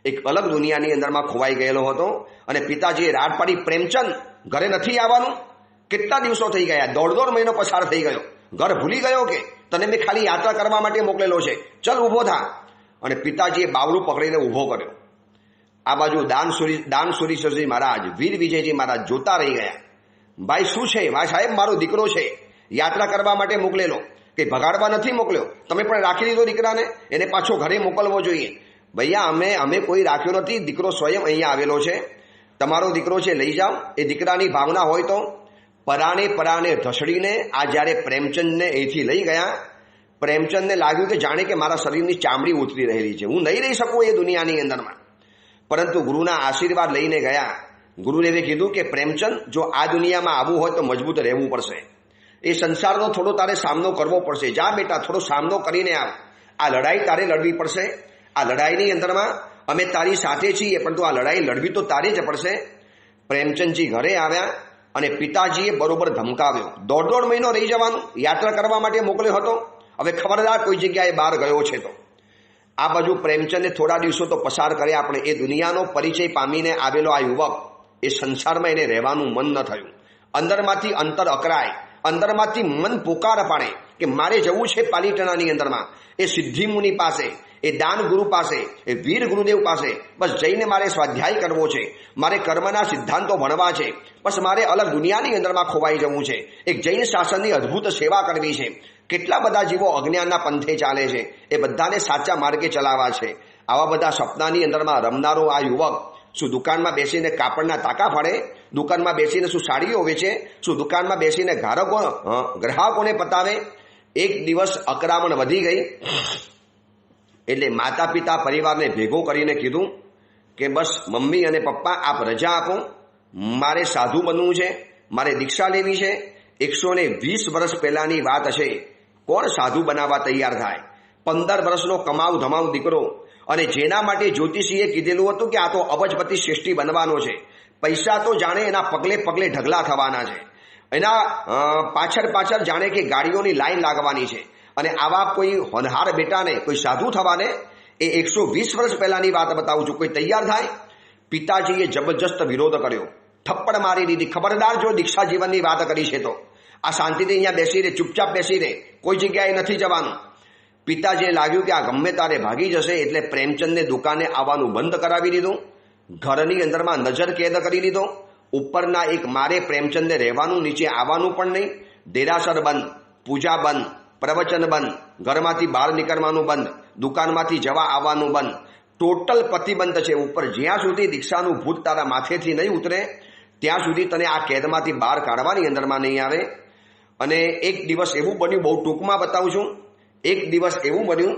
એક અલગ દુનિયાની અંદરમાં ખોવાઈ ગયેલો હતો. અને પિતાજીએ રાડ પાડી, પ્રેમચંદ ઘરે નથી આવવાનું? કેટલા દિવસો થઈ ગયા, 1.5 મહિનો પસાર થઈ ગયો, ઘર ભૂલી ગયો કે? તને મેં ખાલી યાત્રા કરવા માટે મોકલેલો છે, ચલ ઊભો થા. અને પિતાજીએ બાવડું પકડીને ઊભો કર્યો. આ બાજુ દાન સુરેશ્વરજી મહારાજ, વીર વિજયજી મહારાજ જોતા રહી ગયા. ભાઈ શું છે? ભાઈ સાહેબ મારો દીકરો છે, યાત્રા કરવા માટે મોકલેલો, કે ભગાડવા નથી મોકલ્યો, તમે પણ રાખી લીધો દીકરાને, એને પાછો ઘરે મોકલવો જોઈએ. ભૈયા અમે કોઈ રાખ્યો નથી, દીકરો સ્વયં અહીંયા આવેલો છે, તમારો દીકરો છે, લઈ જાઓ. એ દીકરાની ભાવના હોય તો પરાણે ધસડીને આ જ્યારે પ્રેમચંદને અહીંથી લઈ ગયા, પ્રેમચંદને લાગ્યું કે જાણે કે મારા શરીરની ચામડી ઉતરી રહેલી છે, હું નહીં રહી શકું એ દુનિયાની અંદરમાં. પરંતુ ગુરુના આશીર્વાદ લઈને ગયા. ગુરુદેવે કીધું કે પ્રેમચંદ, જો આ દુનિયામાં આવવું હોય તો મજબૂત રહેવું પડશે, એ સંસારનો થોડો તારે સામનો કરવો પડશે. જા બેટા, થોડો સામનો કરીને આવ, આ લડાઈ તારે લડવી પડશે. આ લડાઈની અંદરમાં અમે તારી સાથે છીએ, પરંતુ આ લડાઈ લડવી તો તારે જ પડશે. પ્રેમચંદજી ઘરે આવ્યા અને પિતાજીએ બરોબર ધમકાવ્યો, 1.5 મહિનો રહી જવાનું, યાત્રા કરવા માટે મોકલ્યો હતો, હવે ખબરદાર કોઈ જગ્યાએ બહાર ગયો છે તો. આ બાજુ પ્રેમચંદે થોડા દિવસો તો પસાર કર્યા, પણ એ દુનિયાનો પરિચય પામીને આવેલો આ યુવક, એ સંસારમાં એને રહેવાનું મન ન થયું. અંદરમાંથી અંતર અકરાય, અંદરમાંથી મન પોકાર પાડે કે મારે જવું છે પાલિતાણાની અંદરમાં, એ સિદ્ધિ મુનિ પાસે, એ દાન ગુરુ પાસે, એ વીર ગુરુદેવ પાસે. બસ જઈને મારે સ્વાધ્યાય કરવો છે, મારે કર્મના સિદ્ધાંતો ભણવા છે, બસ મારે અલગ દુનિયાની અંદરમાં ખોવાઈ જવું છે, એક જૈન શાસનની અદ્ભુત સેવા કરવી છે. કેટલા બધા જીવો અજ્ઞાનના પંથે ચાલે છે, એ બધાને સાચા માર્ગે ચલાવવા છે. આવા બધા સપનાની અંદરમાં રમનારો આ યુવક શું દુકાનમાં બેસીને કાપડના તાકા ફાડે? દુકાનમાં બેસીને શું સાડીઓ વેચે? શું દુકાનમાં બેસીને ગ્રાહકોને પતાવે? એક દિવસ અકરામણ વધી ગઈ એટલે માતા પિતા પરિવારને ભેગો કરીને કીધું કે બસ મમ્મી અને પપ્પા આપ રજા આપો, મારે સાધુ બનવું છે, મારે દીક્ષા લેવી છે. 120 વર્ષ પહેલાની વાત હશે. કોણ સાધુ બનાવવા તૈયાર થાય? 15 વર્ષનો કમાવ ધમાવ દીકરો, અને જેના માટે જ્યોતિષીએ કીધેલું હતું કે આ તો અબજપતિ શ્રેષ્ઠી બનવાનો છે. પૈસા તો જાણે એના પગલે પગલે ઢગલા થવાના છે, એના પાછળ જાણે કે ગાડીઓની લાઈન લાગવાની છે. અને આવા કોઈ હોનહાર બેટાને, કોઈ સાધુ થવાને, એ 120 વર્ષ પહેલાની વાત બતાવું છું, કોઈ તૈયાર થાય? પિતાજીએ જબરજસ્ત વિરોધ કર્યો, થપ્પડ મારી દીધી. ખબરદાર જો દીક્ષા જીવનની વાત કરી છે તો આ શાંતિથી અહીંયા બેસી રહે, ચૂપચાપ બેસી રહે, કોઈ જગ્યાએ નથી જવાનું. પિતાજીને લાગ્યું કે આ ગમે તારે ભાગી જશે, એટલે પ્રેમચંદને દુકાને આવવાનું બંધ કરાવી દીધું. ઘરની અંદરમાં નજર કેદ કરી દીધો. ઉપરના એક મારે પ્રેમચંદને રહેવાનું, નીચે આવવાનું પણ નહીં. દેરાસર બંધ, પૂજા બંધ, પ્રવચન બંધ, ઘરમાંથી બહાર નીકળવાનું બંધ, દુકાનમાંથી જવા આવવાનું બંધ. ટોટલ પ્રતિબંધ છે. ઉપર જ્યાં સુધી દીક્ષાનું ભૂત તારા માથેથી નહીં ઉતરે ત્યાં સુધી તને આ કેદમાંથી બહાર કાઢવાની અંદરમાં નહીં આવે. અને એક દિવસ એવું બન્યું, બહુ ટૂંકમાં બતાવું છું. એક દિવસ એવું બન્યું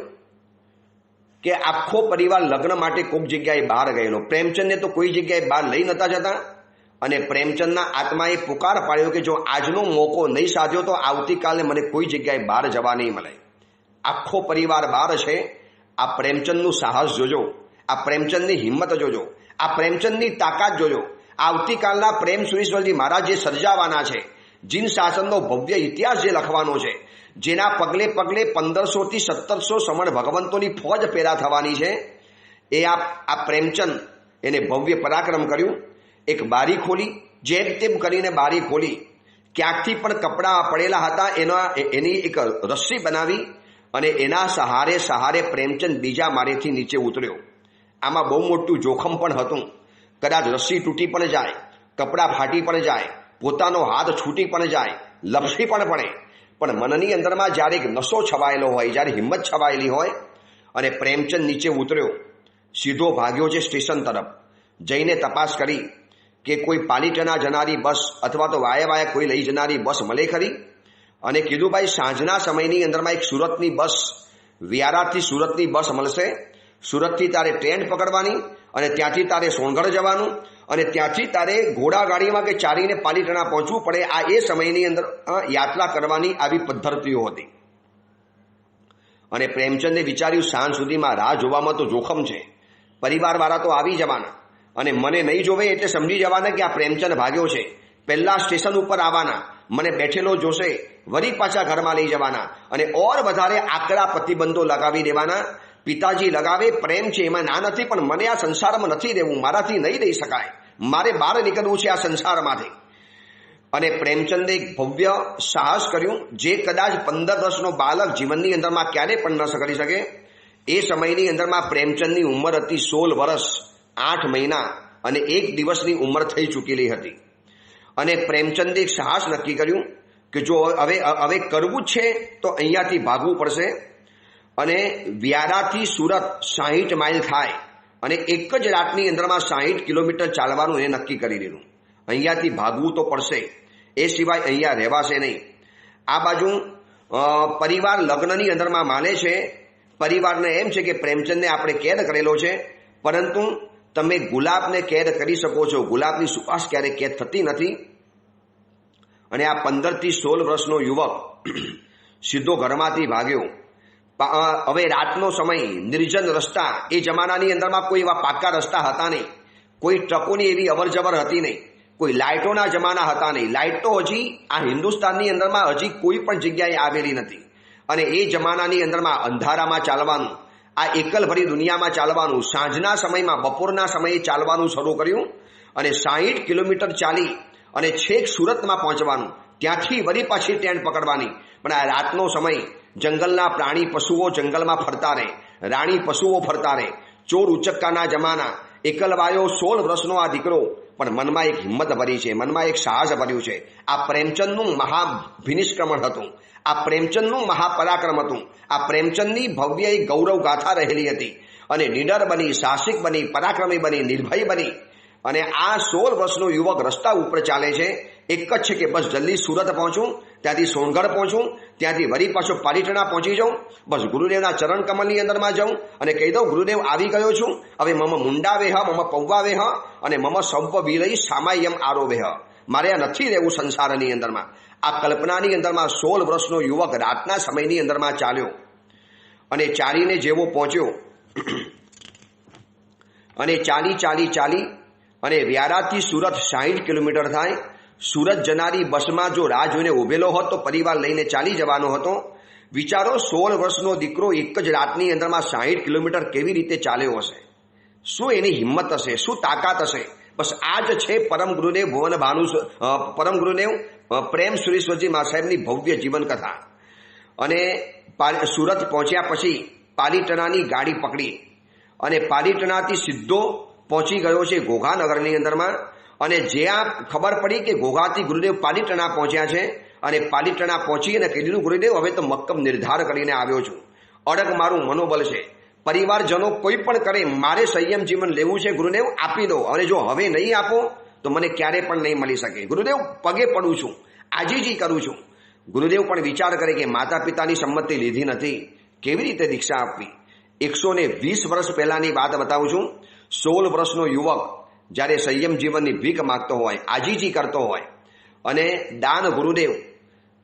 કે આખો પરિવાર લગ્ન માટે કોઈક જગ્યાએ બહાર ગયેલો. પ્રેમચંદને તો કોઈ જગ્યાએ બહાર લઈ નતા જતા. અને પ્રેમચંદના આત્માએ પુકાર પાડ્યો કે જો આજનો મોકો નહીં સાધ્યો તો આવતીકાલે મને કોઈ જગ્યાએ બહાર જવા નહીં મળે. આખો પરિવાર બહાર છે. આ પ્રેમચંદનું સાહસ જોજો, આ પ્રેમચંદની હિંમત જોજો, આ પ્રેમચંદની તાકાત જોજો. આવતીકાલના પ્રેમ સુરેશ્વરજી મહારાજ જે સર્જાવાના છે, જીન શાસનનો ભવ્ય ઇતિહાસ જે લખવાનો છે, જેના પગલે પગલે 1500 થી 1700 સમણ ભગવંતોની ફોજ પેદા થવાની છે, એ આ પ્રેમચંદ એને ભવ્ય પરાક્રમ કર્યું. એક બારી ખોલી, જેમ તેમ કરીને બારી ખોલી, ક્યાંકથી પણ કપડાં પડેલા હતા એની એક રસ્સી બનાવી, અને એના સહારે પ્રેમચંદ બીજા માળેથી નીચે ઉતર્યો. આમાં બહુ મોટું જોખમ પણ હતું. કદાચ રસ્સી તૂટી પણ જાય, કપડાં ફાટી પણ જાય, પોતાનો હાથ છૂટી પણ જાય, લપસી પણ પડે. પણ મનની અંદરમાં જ્યારે એક નશો છવાયેલો હોય, જ્યારે હિંમત છવાયેલી હોય, અને પ્રેમચંદ નીચે ઉતર્યો, સીધો ભાગ્યો છે સ્ટેશન તરફ. જઈને તપાસ કરી કે કોઈ પાલિટાણા જનારી બસ અથવા તો વાયે કોઈ લઈ જનારી બસ મળે ખરી. અને કીધું ભાઈ સાંજના સમયની અંદરમાં એક સુરતની બસ, વ્યારાથી સુરતની બસ મળશે. સુરતથી તારે ટ્રેન પકડવાની, અને ત્યાંથી તારે સોનગઢ જવાનું, અને ત્યાંથી તારે ઘોડાગાડીમાં કે ચારીને પાલિટાણા પહોંચવું પડે. આ એ સમયની અંદર યાત્રા કરવાની આવી પદ્ધતિઓ હતી. અને પ્રેમચંદે વિચાર્યું સાંજ સુધીમાં રાહ જોવામાં તો જોખમ છે, પરિવારવાળા તો આવી જવાના, અને મને નહીં જોવે એટલે સમજી જવાના કે આ પ્રેમચંદ ભાગ્યો છે. પહેલા સ્ટેશન ઉપર આવવાના, મને બેઠેલો જોશે, વળી પાછા ઘરમાં લઈ જવાના, અને ઓર વધારે આકરા પ્રતિબંધો લગાવી દેવાના. પિતાજી લગાવે, પ્રેમ છે એમાં ના નથી, પણ મને આ સંસારમાં નથી રહેવું, મારાથી નહીં રહી શકાય, મારે બહાર નીકળવું છે આ સંસારમાંથી. અને પ્રેમચંદે એક ભવ્ય સાહસ કર્યું, જે કદાચ 15 વર્ષનો બાળક જીવનની અંદરમાં ક્યારે પણ ન કરી શકે. એ સમયની અંદરમાં પ્રેમચંદની ઉંમર હતી 16 વર્ષ 8 મહિના અને 1 દિવસની ઉંમર થઈ ચૂકેલી હતી. અને પ્રેમચંદે એક સાહસ નક્કી કર્યું કે જો હવે કરવું છે તો અહીંયાથી ભાગવું પડશે. અને વ્યારાથી સુરત 60 માઇલ થાય, અને એક જ રાતની અંદરમાં 60 કિલોમીટર ચાલવાનું એ નક્કી કરી દીધું. અહીંયાથી ભાગવું તો પડશે, એ સિવાય અહીંયા રહેવાશે નહીં. આ બાજુ પરિવાર લગ્નની અંદરમાં માને છે. પરિવારને એમ છે કે પ્રેમચંદને આપણે કેદ કરેલો છે, પરંતુ તમે ગુલાબને કેદ કરી શકો છો, ગુલાબની સુવાસ ક્યારેય કેદ થતી નથી. અને આ 15 થી 16 વર્ષનો યુવક સીધો ઘરમાંથી ભાગ્યો. હવે રાતનો સમય, નિર્જન રસ્તા, એ જમાનાની અંદરમાં કોઈ એવા પાકા રસ્તા હતા નહીં, કોઈ ટ્રકોની એવી અવરજવર હતી નહીં, કોઈ લાઇટોના જમાના હતા નહીં. લાઇટ તો હજી આ હિન્દુસ્તાનની અંદરમાં હજી કોઈ પણ જગ્યાએ આવેલી નથી. અને એ જમાનાની અંદરમાં અંધારામાં ચાલવાનું, આ એકલભરી દુનિયામાં ચાલવાનું, સાંજના સમયમાં, બપોરના સમયે ચાલવાનું શરૂ કર્યું. અને 60 કિલોમીટર ચાલી અને છેક સુરતમાં પહોંચવાનું, ત્યાંથી વળી પાછી ટ્રેન પકડવાની. પણ આ રાતનો સમય, જંગલના પ્રાણી પશુઓ જંગલમાં ફરતા રહે, રાણી પશુઓ ફરતા રહે, ચોર ઉચક્કાના જમાના, એકલવાયો 16 વર્ષનો આ દીકરો, પણ મનમાં એક હિંમત ભરી છે, મનમાં એક સાહસ ભર્યું છે. આ પ્રેમચંદનું મહાભિનિષ્ક્રમણ હતું, આ પ્રેમચંદનું મહાપરાક્રમ હતું, આ પ્રેમચંદની ભવ્ય એક ગૌરવ ગાથા રહેલી હતી. અને નિડર બની, સાહસિક બની, પરાક્રમી બની, નિર્ભય બની અને આ 16 વર્ષનો યુવક રસ્તા ઉપર ચાલે છે, એક જ છે કે બસ જલ્દી સુરત પહોંચું, ત્યાંથી સોનગઢ પહોંચું, ત્યાંથી વળી પાછો પાલીતાણા પહોંચી જાઉં, બસ ગુરુદેવના ચરણ કમલની અંદરમાં જાઉં અને કહી દઉં ગુરુદેવ આવી ગયો છું, હવે મમ મુંડા વેહ મમ પૌવા વેહ અને મમ સૌપ વિરઈ સામાયમ આરો વેહ, મારે આ નથી રહેવું સંસારની અંદરમાં. આ કલ્પનાની અંદરમાં 16 વર્ષનો યુવક રાતના સમયની અંદરમાં ચાલ્યો અને ચાલીને જેવો પહોંચ્યો અને ચાલી અને વ્યારાથી સુરત 60 કિલોમીટર થાય. સુરત જનારી બસમાં જો રાહ જોઈને ઉભેલો હોત તો પરિવાર લઈને ચાલી જવાનો હતો. વિચારો 16 વર્ષનો દીકરો એક જ રાતની અંદરમાં 60 કિલોમીટર કેવી રીતે ચાલ્યો હશે? શું એની હિંમત હશે? શું તાકાત હશે? બસ આ જ છે પરમ ગુરુદેવ પરમ ગુરુદેવ પ્રેમ સુરેશ્વરજી મા સાહેબની ભવ્ય જીવન કથા. અને સુરત પહોંચ્યા પછી પાલીતાણાની ગાડી પકડી અને પાલીતાણાથી સીધો પહોંચી ગયો છે ઘોઘાનગરની અંદરમાં. અને જ્યાં ખબર પડી કે ઘોઘાથી ગુરુદેવ પાલીતાણા પહોંચ્યા છે અને પાલીતાણા પહોંચી અને કહી દીધું ગુરુદેવ હવે તો મક્કમ નિર્ધાર કરીને આવ્યો છું, અડગ મારું મનોબળ છે, પરિવારજનો કોઈ પણ કરે મારે સંયમ જીવન લેવું છે, ગુરુદેવ આપી દો, અને જો હવે નહીં આપો તો મને ક્યારે પણ નહીં મળી શકે, ગુરુદેવ પગે પડું છું, આજીજી કરું છું. ગુરુદેવ પણ વિચાર કરે કે માતા પિતાની સંમતિ લીધી નથી, કેવી રીતે દીક્ષા આપવી. 120 વર્ષ પહેલાની વાત બતાવું છું. 16 વર્ષનો યુવક જ્યારે સંયમ જીવનની ભીખ માગતો હોય, આજીજી કરતો હોય, અને દાન ગુરુદેવ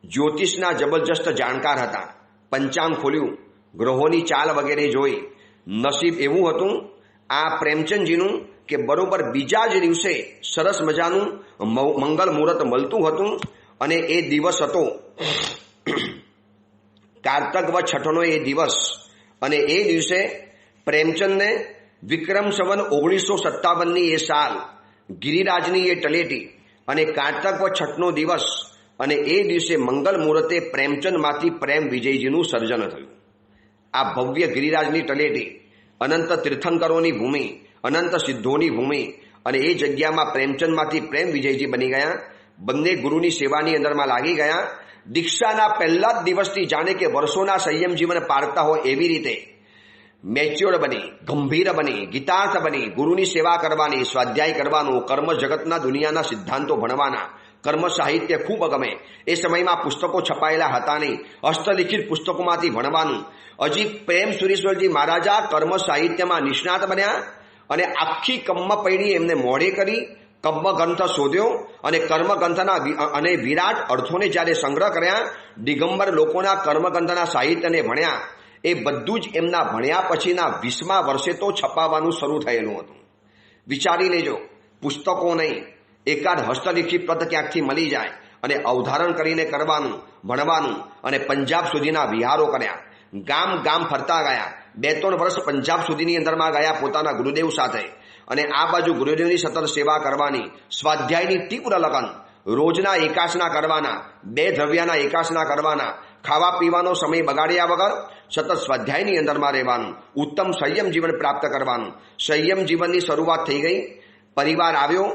જ્યોતિષના જબરજસ્ત જાણકાર હતા. પંચાંગ ખોલ્યું, ગ્રહોની ચાલ વગેરે જોઈ. નસીબ એવું હતું આ પ્રેમચંદજીનું કે બરોબર બીજા જ દિવસે સરસ મજાનું મંગળ મુહૂર્ત મળતું હતું અને એ દિવસ હતો કારતક વદ છઠ્ઠનો એ દિવસ. અને એ દિવસે પ્રેમચંદને વિક્રમ સંવત 1957ની એ સાલ, ગિરિરાજની એ તલેટી અને કારતક વદ છઠ્ઠનો દિવસ, અને એ દિવસે મંગલ મુહૂર્તે પ્રેમચંદમાંથી પ્રેમ વિજયજીનું સર્જન થયું. આ ભવ્ય ગિરિરાજની તલેટી, અનંત તીર્થંકરોની ભૂમિ, અનંત સિદ્ધોની ભૂમિ, અને એ જગ્યામાં પ્રેમચંદમાંથી પ્રેમ વિજયજી બની ગયા. બંને ગુરુની સેવાની અંદરમાં લાગી ગયા. દીક્ષાના પહેલા જ દિવસથી જાણે કે વર્ષોના સંયમ જીવન પાળતા હોય એવી રીતે મેચ્યોર બની, ગંભીર બની, ગીતાર્થ બની, ગુરુની સેવા કરવાની, સ્વાધ્યાય કરવાનું, કર્મ જગતના દુનિયાના સિદ્ધાંતો ભણવાના, કર્મ સાહિત્ય ખૂબ ગમે. એ સમયમાં પુસ્તકો છપાયેલા હતા નહીં, હસ્તલિખિત પુસ્તકોમાંથી ભણવાનું. હજી પ્રેમ સુરેશ્વરજી મહારાજા કર્મ સાહિત્યમાં નિષ્ણાત બન્યા અને આખી કર્મપૈડી એમને મોઢે કરી, કર્મગ્રંથ શોધ્યો અને કર્મગ્રંથના અને વિરાટ અર્થોને જ્યારે સંગ્રહ કર્યા, દિગંબર લોકોના કર્મગ્રંથના સાહિત્યને ભણ્યા. એ બધું જ એમના ભણ્યા પછીના 20મા વર્ષે તો છપાવવાનું શરૂ થયેલું હતું. વિચારી લેજો, પુસ્તકો નહીં, એકાદ હસ્તલિખિત પદ ક્યાંકથી મળી જાય અને અવધારણ કરીને કરવાનું, ભણવાનું. અને પંજાબ સુધીના વિહારો કર્યા, ગામ ગામ ફરતા ગયા. 2-3 વર્ષ પંજાબ સુધીની અંદરમાં ગયા પોતાના ગુરુદેવ સાથે. અને આ બાજુ ગુરુદેવની સતત સેવા કરવાની, સ્વાધ્યાયની તીવ્ર લગન, રોજના એકાસના કરવાના, 2 દ્રવ્યના એકાસના કરવાના, ખાવા પીવાનો સમય બગાડ્યા વગર સતત સ્વાધ્યાયની અંદરમાં રહેવાનું, ઉત્તમ સંયમ જીવન પ્રાપ્ત કરવાનું. સંયમ જીવનની શરૂઆત થઈ ગઈ. પરિવાર આવ્યો,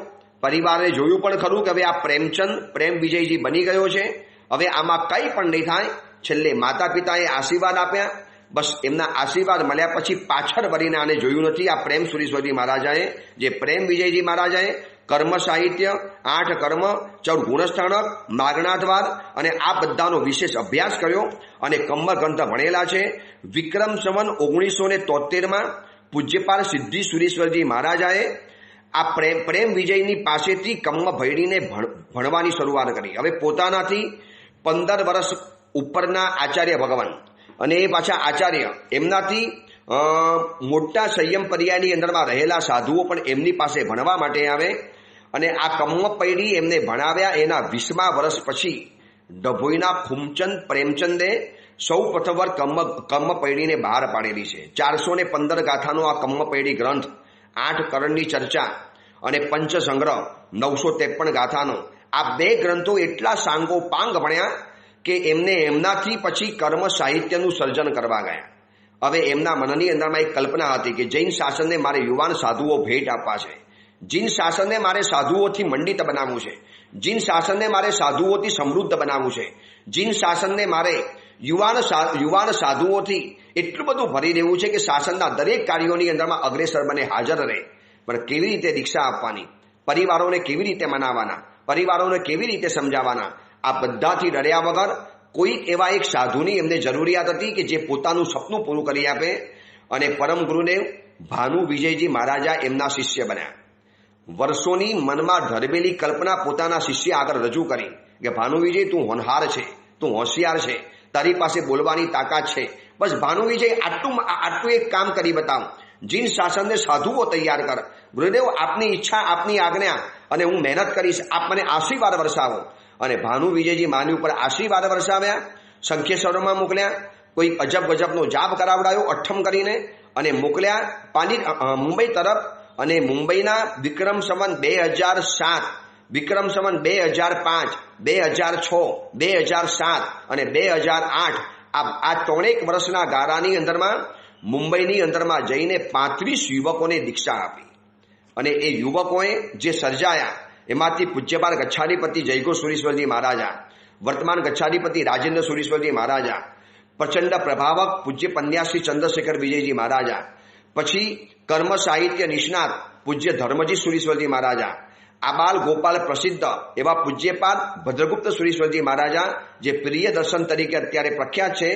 પરિવારે જોયું પણ ખરું કે હવે આ પ્રેમચંદ પ્રેમ વિજયજી બની ગયો છે, હવે આમાં કંઈ પણ નહીં થાય. છેલ્લે માતા પિતાએ આશીર્વાદ આપ્યા. બસ એમના આશીર્વાદ મળ્યા પછી પાછળ વળીને આને જોયું નથી. આ પ્રેમ સુરેશ્વરજી મહારાજાએ, જે પ્રેમ વિજયજી મહારાજાએ કર્મ સાહિત્ય, 8 કર્મ, 14 ગુણસ્થાનક, માગણાદ્વાર અને આ બધાનો વિશેષ અભ્યાસ કર્યો અને કર્મગ્રંથ ભણેલા છે. વિક્રમ સંવત 1973માં પૂજ્યપાલ સિદ્ધિ સુરેશ્વરજી મહારાજાએ આ પ્રેમ વિજયની પાસેથી કર્મ ભૈડીને ભણવાની શરૂઆત કરી. હવે પોતાનાથી 15 વર્ષ ઉપરના આચાર્ય ભગવાન અને એ પાછા આચાર્ય, એમનાથી મોટા સંયમ પર્યાયની અંદરમાં રહેલા સાધુઓ પણ એમની પાસે ભણવા માટે આવે. અને આ કર્મપૈડી એમને ભણાવ્યા. એના 20મા વર્ષ પછી ડભોઈના ખુમચંદ પ્રેમચંદે સૌ પ્રથમ વાર કર્મપૈડીને બહાર પાડેલી છે. 415 ગાથાનો આ કર્મપૈડી ગ્રંથ, 8 કરણની ચર્ચા અને પંચ સંગ્રહ 953 ગાથાનો, આ 2 ગ્રંથો એટલા સાંગો પાંગ ભણ્યા કે એમને એમનાથી પછી કર્મ સાહિત્યનું સર્જન કરવા ગયા. હવે એમના મનની અંદરમાં એક કલ્પના હતી કે જૈન શાસનને મારે યુવાન સાધુઓ ભેટ આપવા છે, જીન શાસનને મારે સાધુઓથી મંડિત બનાવવું છે, જીન શાસનને મારે સાધુઓથી સમૃદ્ધ બનાવવું છે, જીન શાસનને મારે યુવાન સાધુઓથી એટલું બધું ભરી દેવું છે કે શાસનના દરેક કાર્યોની અંદરમાં અગ્રેસર બને, હાજર રહે. પણ કેવી રીતે દીક્ષા આપવાની? પરિવારોને કેવી રીતે મનાવવાના, પરિવારોને કેવી રીતે સમજાવવાના, આ બધાથી ડર્યા વગર કોઈક એવા એક સાધુની એમને જરૂરિયાત હતી કે જે પોતાનું સપનું પૂરું કરી આપે, અને પરમ ગુરુદેવ ભાનુ વિજયજી મહારાજા એમના શિષ્ય બન્યા. વર્ષોની મનમાં ધરબેલી કલ્પના પોતાના શિષ્ય આગળ રજૂ કરી કે ભાનુ વિજય, તું હોનહાર છે, તું હોશિયાર છે, તારી પાસે બોલવાની તાકાત છે, બસ ભાનુ વિજય આટલું એક કામ કરી બતાવ, જીન શાસનને સાધુઓ તૈયાર કર. ગુરુદેવ, આપની ઈચ્છા, આપની આજ્ઞા, અને હું મહેનત કરીશ, આપ મને આશીર્વાદ વરસાવો. અને ભાનુ વિજયજી માની ઉપર આશીર્વાદ વરસાવ્યા, શંખેશ્વરમાં મોકલ્યા, કોઈ અજબ ગજબનો જાપ કરાવડાયો અઠ્ઠમ કરીને, અને મોકલ્યા મુંબઈ તરફ. અને મુંબઈના વિક્રમ સંવત 2007, વિક્રમ સંવત 2005, 2006, 2007 અને 2008 આ 3 વર્ષના ગાળાની અંદરમાં મુંબઈની અંદરમાં જઈને 35 યુવકોને દીક્ષા આપી. અને એ યુવકોએ જે સર્જાયા એમાંથી પૂજ્યપાલ ગચ્છાધિપતિ જયગો સુરીશ્વરજી મહારાજા, વર્તમાન ગચ્છાધિપતિ રાજેન્દ્ર સુરીશ્વરજી મહારાજા, પ્રચંડ પ્રભાવક પૂજ્ય પન્યાશ્રી ચંદ્રશેખર વિજયજી મહારાજા, પછી કર્મ સાહિત્ય નિષ્ણાત પૂજ્ય ધર્મજી સુરીશ્વરજી મહારાજા, આબાલ ગોપાલ પ્રસિદ્ધ એવા પૂજ્યપાદ ભદ્રગુપ્ત સુરીશ્વરજી મહારાજા, જે પ્રિય દર્શન તરીકે અત્યારે પ્રખ્યાત છે,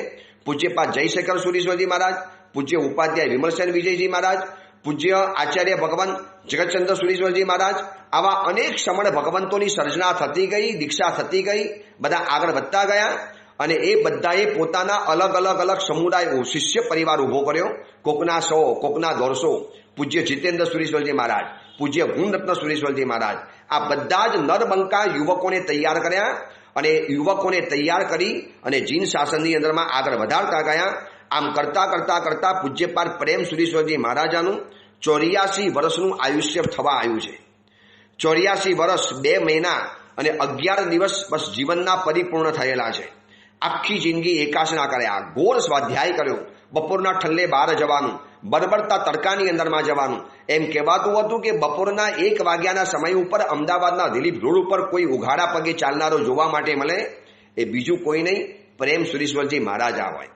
પૂજ્યપાદ જયશેખર સુરીશ્વરજી મહારાજ, પૂજ્ય ઉપાધ્યાય વિમલસેન વિજયજી મહારાજ, પૂજ્ય આચાર્ય ભગવાન જગતચંદ્ર સુરીશ્વરજી મહારાજ, આવા અનેક સમણ ભગવંતોની સર્જના થતી ગઈ, દીક્ષા થતી ગઈ, બધા આગળ વધતા ગયા. અને એ બધાએ પોતાના અલગ અલગ સમુદાય શિષ્ય પરિવાર ઉભો કર્યો. કોકના 100, કોકના 150. પૂજ્ય જીતેન્દ્ર સુરીશ્વરજી મહારાજ, પૂજ્ય ગુણરત્ન સુરીશ્વરજી મહારાજ, આ બધા જ નરબંકા યુવકોને તૈયાર કર્યા. અને યુવકોને તૈયાર કરી અને જીન શાસનની અંદરમાં આગળ વધારતા ગયા. આમ કરતા પૂજ્યપાદ પ્રેમ સુરીશ્વરજી મહારાજાનું 84 વર્ષનું આયુષ્ય થવા આવ્યું છે. 84 વર્ષ 2 મહિના અને 11 દિવસ બસ જીવનના પરિપૂર્ણ થયેલા છે. આખી જિંદગી એકાસના કર્યા, ગોળ સ્વાધ્યાય કર્યો, બપોરના ઠલ્લે બહાર જવાનું, બરબરતા તડકાની અંદરમાં જવાનું. એમ કહેવાતું હતું કે બપોરના 1 વાગ્યાના સમય ઉપર અમદાવાદના દિલીપ રોડ ઉપર કોઈ ઉઘાડા પગે ચાલનારો જોવા માટે મળે, એ બીજું કોઈ નહીં, પ્રેમ સુરીશ્વરજી મહારાજા હોય.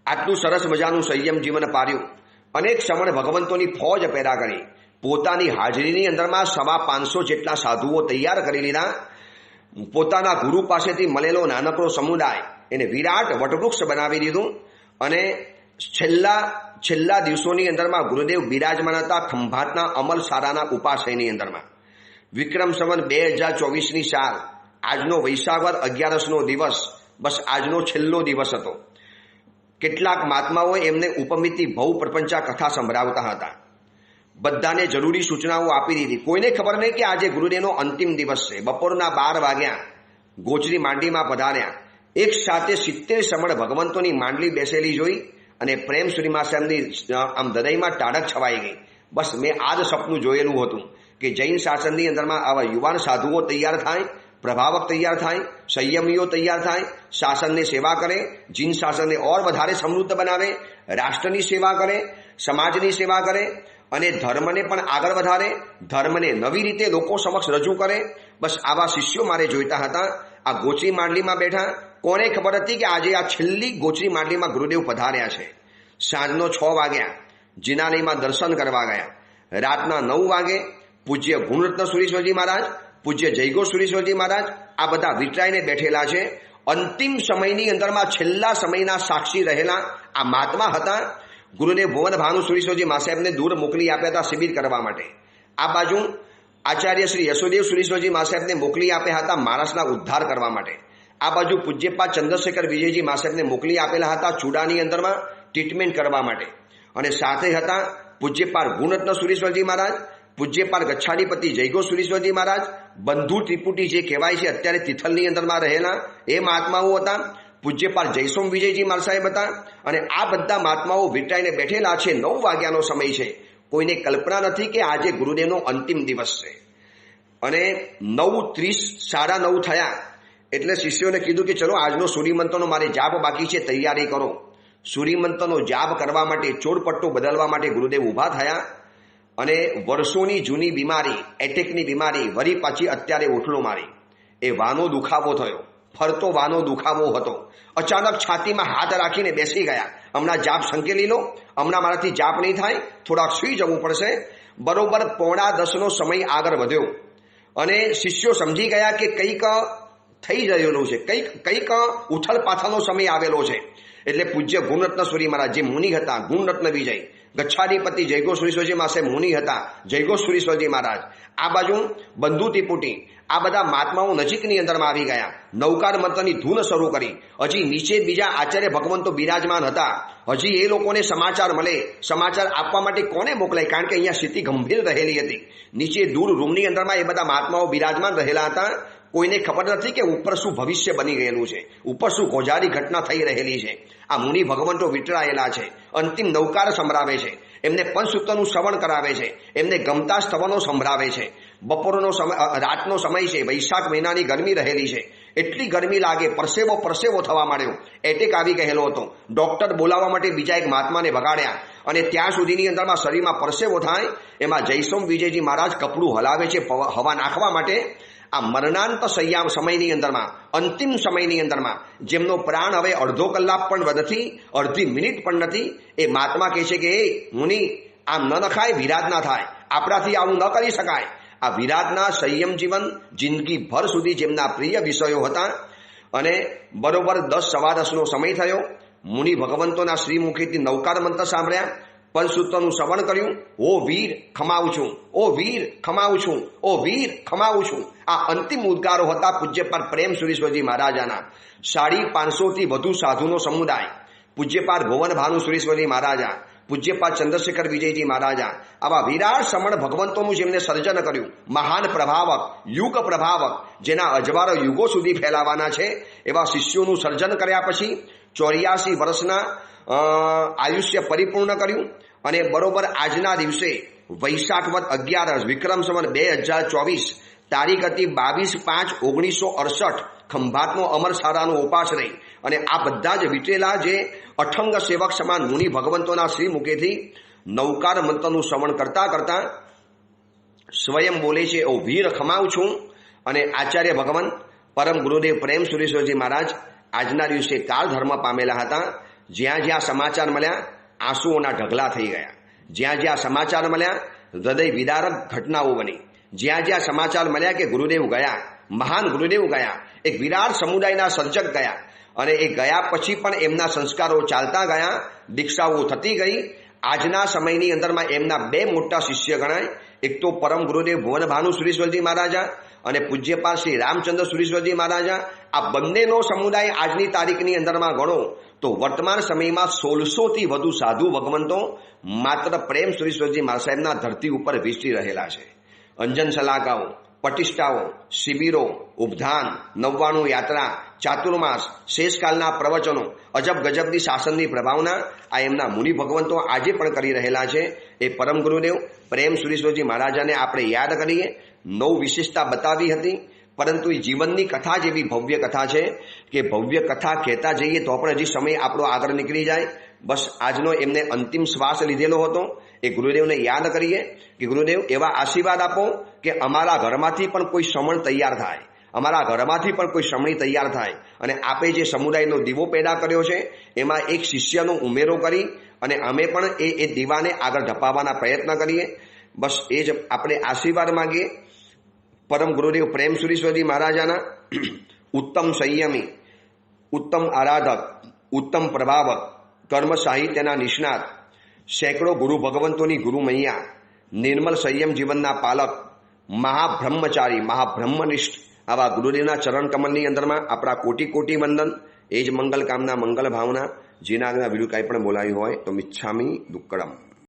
આટલું સરસ મજાનું સંયમ જીવન પાર્યું. અનેક સમણ ભગવંતોની ફોજ પેદા કરી. પોતાની હાજરીની અંદરમાં 550 જેટલા સાધુઓ તૈયાર કરી લીધા. પોતાના ગુરુ પાસેથી મળેલો નાનકડો સમુદાય એને વિરાટ વટવૃક્ષ બનાવી દીધું. અને છેલ્લા દિવસોની અંદરમાં ગુરુદેવ બિરાજમાન હતા ખંભાતના અમલસારાના ઉપાશયની અંદરમાં. વિક્રમ સંવત 2024ની સાલ, આજનો વૈશાખ 11નો દિવસ, બસ આજનો છેલ્લો દિવસ હતો. કેટલાક મહાત્માઓએ એમને ઉપમિતિ ભવ પ્રપંચા કથા સંભળાવતા હતા. બધાને જરૂરી સૂચનાઓ આપી દીધી. કોઈને ખબર નહીં કે આજે ગુરુદેવનો અંતિમ દિવસ છે. બપોરના 12 વાગ્યા ગોચરી માંડલીમાં પધાર્યા. એક સાથે 70 સમણ ભગવંતોની માંડલી બેસેલી જોઈ અને પ્રેમ સુરીમાસમની આમ હૃદયમાં ટાઢક છવાઈ ગઈ. બસ મેં આ જ સપનું જોયેલું હતું કે જૈન શાસનની અંદરમાં આવા યુવાન સાધુઓ તૈયાર થાય, પ્રભાવક તૈયાર થાય, સંયમીઓ તૈયાર થાય, શાસનની સેવા કરે, જીન શાસનને ઓર વધારે સમૃદ્ધ બનાવે, રાષ્ટ્રની સેવા કરે, સમાજની સેવા કરે અને ધર્મને પણ આગળ વધારે, ધર્મને નવી રીતે લોકો સમક્ષ રજૂ કરે. બસ આવા શિષ્યો મારે જોઈતા હતા. આ ગોચરી માંડલીમાં બેઠા. કોને ખબર હતી કે આજે આ છેલ્લી ગોચરી માંડલીમાં ગુરુદેવ પધાર્યા છે. સાંજનો 6 વાગ્યા જિનાલયમાં દર્શન કરવા ગયા. રાતના 9 વાગે પૂજ્ય ગુણરત્ન સુરીશ્વરજી મહારાજ, પૂજ્ય જયગો સુરીશ્વરજી મહારાજ, આ બધા વિટરાઈને બેઠેલા છે. અંતિમ સમયની અંદરમાં છેલ્લા સમયના સાક્ષી રહેલા આ મહાત્મા હતા. ગુરુદેવ ભુવન ભાનુ સુરીશ્વરજી મહાસાહેબને દૂર મોકલી આપ્યા હતા શિબિર કરવા માટે. આ બાજુ આચાર્ય શ્રી યશોદેવ સુરીશ્વરજી મહાસાહેબને મોકલી આપ્યા હતા મહારાષ્ટ્રના ઉદ્ધાર કરવા માટે. આ બાજુ પૂજ્યપાદ ચંદ્રશેખર વિજયજી મહાસાહેબને મોકલી આપેલા હતા ચૂડાની અંદરમાં ટ્રીટમેન્ટ કરવા માટે. અને સાથે હતા પૂજ્યપાદ ગુણરત્ન સુરીશ્વરજી મહારાજ, પૂજ્યપાદ ગચ્છાધિપતિ જયગો સુરીશ્વરજી મહારાજ, બંધુ ત્રિપુટી જે કહેવાય છે અત્યારે તિથલની અંદરમાં રહેલા એ મહાત્માઓ હતા. પૂજ્યપાદ જયસોમ વિજયજી મહાસાહેબ હતા. અને આ બધા મહાત્માઓ વિટાઈને બેઠેલા છે. 9 વાગ્યાનો સમય છે. કોઈને કલ્પના નથી કે આજે ગુરુદેવનો અંતિમ દિવસ છે. અને 9:30 9:30 થયા એટલે શિષ્યોને કીધું કે ચલો આજનો સૂર્યમંત્રનો મારે જાપ બાકી છે, તૈયારી કરો. સૂર્યમંત્રનો જાપ કરવા માટે, ચોરપટ્ટો બદલવા માટે ગુરુદેવ ઊભા થયા. અને વર્ષોની જૂની બીમારી, એટેકની બીમારી વળી પાછી અત્યારે ઓઠલો મારી. એ વાનો દુખાવો થયો, ફરતો વાનો દુખાવો હતો. અચાનક છાતીમાં હાથ રાખીને બેસી ગયા. હમણાં જાપ સંકેલી લો, હમણાં મારાથી જાપ નહીં થાય, થોડાક સુઈ જવું પડશે. બરોબર 9:45 સમય આગળ વધ્યો અને શિષ્યો સમજી ગયા કે કંઈક થઈ રહેલું છે, કંઈક ઉથલ પાથલનો સમય આવેલો છે. એટલે પૂજ્ય ગુણરત્ન સુરી મહારાજ જે મુનિ હતા, ગુણરત્ન વિજય ગચ્છાધિપતિ જયગો સુરીશ્વરજી માસે મુનિ હતા, જયગો સુરીશ્વરજી મહારાજ, આ બાજુ બંધુ ત્રિપુટી, આ બધા મહાત્માઓ નજીકની અંદરમાં આવી ગયા. નૌકાર મંત્રની ધૂન શરૂ કરી. હજી નીચે બીજા આચાર્ય ભગવંતો બિરાજમાન હતા. હજી એ લોકોને સમાચાર મળે, સમાચાર આપવા માટે કોને મોકલાય? કારણ કે અહીંયા સ્થિતિ ગંભીર રહેલી હતી. નીચે દૂર રૂમની અંદરમાં એ બધા મહાત્માઓ બિરાજમાન રહેલા હતા. કોઈને ખબર નથી કે ઉપર શું ભવિષ્ય બની ગયેલું છે, ઉપર શું ગોજારી ઘટના થઈ રહેલી છે. આ મુનિ ભગવંતો વિટરાયેલા છે, અંતિમ નૌકાર સંભળાવે છે, એમને પંચસૂત્રનું શ્રવણ કરાવે છે, એમને ગમતા સ્તવનો સંભળાવે છે. બપોરનો સમય, રાતનો સમય છે, વૈશાખ મહિનાની ગરમી રહેલી છે. એટલી ગરમી લાગે, પરસેવો થવા માંડ્યો. એટેક આવી ગયેલો હતો. ડોક્ટર બોલાવવા માટે બીજા એક મહાત્માને વગાડ્યા અને ત્યાં સુધીની અંદરમાં શરીરમાં પરસેવો થાય. એમાં જયસોમ વિજયજી મહારાજ કપડું હલાવે છે હવા નાખવા માટે. આ મરણાંત સમયની અંદરમાં, અંતિમ સમયની અંદરમાં જેમનો પ્રાણ હવે અડધો કલાક પણ નથી, અડધી મિનિટ પણ નથી, એ મહાત્મા કહે છે કે એ મુનિ, આમ ન નખાય, વિરાટ ના થાય, આપણાથી આવું ન કરી શકાય. આ વિરાટના સંયમ જીવન જિંદગી ભર સુધી જેમના પ્રિય વિષયો હતા. અને બરોબર 10:15 સમય થયો. મુનિ ભગવંતોના શ્રીમુખીથી નૌકાર મંત્ર સાંભળ્યા, પંચસૂત્રનું શ્રવણ કર્યું. ઓ વીર ખમાવું છું, ઓ વીર ખમાવું છું, ઓ વીર ખમાવું છું. આ અંતિમ ઉદ્ગારો હતા પૂજ્યપાદ પ્રેમ સુરીશ્વરજી મહારાજાના. 550થી વધુ સાધુનો સમુદાય, પૂજ્યપાદ ભુવન ભાનુ સુરીશ્વરજી મહારાજા, પૂજ્યપાદ ચંદ્રશેખર વિજયજી મહારાજા, આવા વિરાટ સમણ ભગવંતોનું જેમને સર્જન કર્યું, મહાન પ્રભાવક, યુગ પ્રભાવક, જેના અજવાળો યુગો સુધી ફેલાવાના છે, એવા શિષ્યોનું સર્જન કર્યા પછી 84 વર્ષના આયુષ્ય પરિપૂર્ણ કર્યું. અને બરોબર આજના દિવસે વૈશાખ વદ 11 વિક્રમ સંવત 2024 તારીખ હતી 22/5/1968 ખંભાતનો અમર સારાનો ઉપાસ રહી. અને આ બધા જ વિટેલા જે અઠંગ સેવક સમાન મુનિ ભગવંતોના શ્રી મુખેથી નૌકાર મંત્રનું શ્રવણ કરતા કરતા સ્વયં બોલે છે, ઓ વીર ખમાવું છું. અને આચાર્ય ભગવાન પરમ ગુરુદેવ પ્રેમ સુરીશ્વરજી મહારાજ આજના દિવસે કાળ ધર્મ પામેલા હતા. જ્યાં જ્યાં સમાચાર મળ્યા, આંસુઓના ઢગલા થઈ ગયા. જ્યાં જ્યાં સમાચાર મળ્યા, હૃદય વિદારક ઘટનાઓ બની. જ્યાં જ્યાં સમાચાર મળ્યા કે ગુરુદેવ ગયા, મહાન ગુરુદેવ ગયા, એક વિરાટ સમુદાયના સર્જક ગયા. અને એ ગયા પછી પણ એમના સંસ્કારો ચાલતા ગયા, દીક્ષાઓ થતી ગઈ. આજના સમયની અંદરમાં એમના 2 મોટા શિષ્ય ગણાય. એક તો પરમ ગુરુદેવ ભુવન ભાનુ સુરીશ્વરજી મહારાજા અને પૂજ્યપાદ શ્રી રામચંદ્ર સુરીશ્વરજી મહારાજા. આ બંનેનો સમુદાય આજની તારીખની અંદરમાં ગણો તો વર્તમાન સમયમાં 1600થી વધુ સાધુ ભગવંતો માત્ર પ્રેમ સુરીશ્વરજી મહારાજ સાહેબના ધરતી ઉપર વિચરી રહેલા છે. અંજન સલાકાઓ, પટિષ્ઠાઓ, શિબિરો, ઉપધાન, 99 યાત્રા, ચાતુર્માસ, શેષકાલના પ્રવચનો, અજબ ગજબની શાસનની પ્રભાવના આ એમના મુનિ ભગવંતો આજે પણ કરી રહેલા છે. એ પરમ ગુરુદેવ પ્રેમ સુરીશ્વરજી મહારાજાને આપણે યાદ કરીએ. 9 વિશેષતા બતાવી હતી, પરંતુ એ જીવનની કથા જ એવી ભવ્ય કથા છે કે ભવ્ય કથા કહેતા જઈએ તો પણ હજી સમય આપણો આગળ નીકળી જાય. બસ આજનો એમને અંતિમ શ્વાસ લીધેલો હતો. એ ગુરુદેવને યાદ કરીએ કે ગુરુદેવ એવા આશીર્વાદ આપો કે અમારા ઘરમાંથી પણ કોઈ શ્રમણ તૈયાર થાય, અમારા ઘરમાંથી પણ કોઈ શ્રમણી તૈયાર થાય. અને આપે જે સમુદાયનો દીવો પેદા કર્યો છે એમાં એક શિષ્યનો ઉમેરો કરી અને અમે પણ એ દીવાને આગળ ધપાવવાના પ્રયત્ન કરીએ. બસ એ જ આપણે આશીર્વાદ માગીએ. પરમ ગુરુદેવ પ્રેમ સુરીશ્વરજી મહારાજાના ઉત્તમ સંયમી, ઉત્તમ આરાધક, ઉત્તમ પ્રભાવક, કર્મ સાહિત્યના નિષ્ણાત, સેંકડો ગુરુ ભગવંતોની ગુરુ મૈયા, નિર્મલ સંયમ જીવનના પાલક, મહાબ્રહ્મચારી, મહાબ્રહ્મનિષ્ઠ આવા ગુરુદેવના ચરણ કમલની અંદરમાં આપણા કોટી કોટી વંદન. એ જ મંગલ કામના, મંગલ ભાવના. જેના આગળ વિડીયો કાંઈ પણ બોલાયું હોય તો મિચ્છામી દુક્કડમ.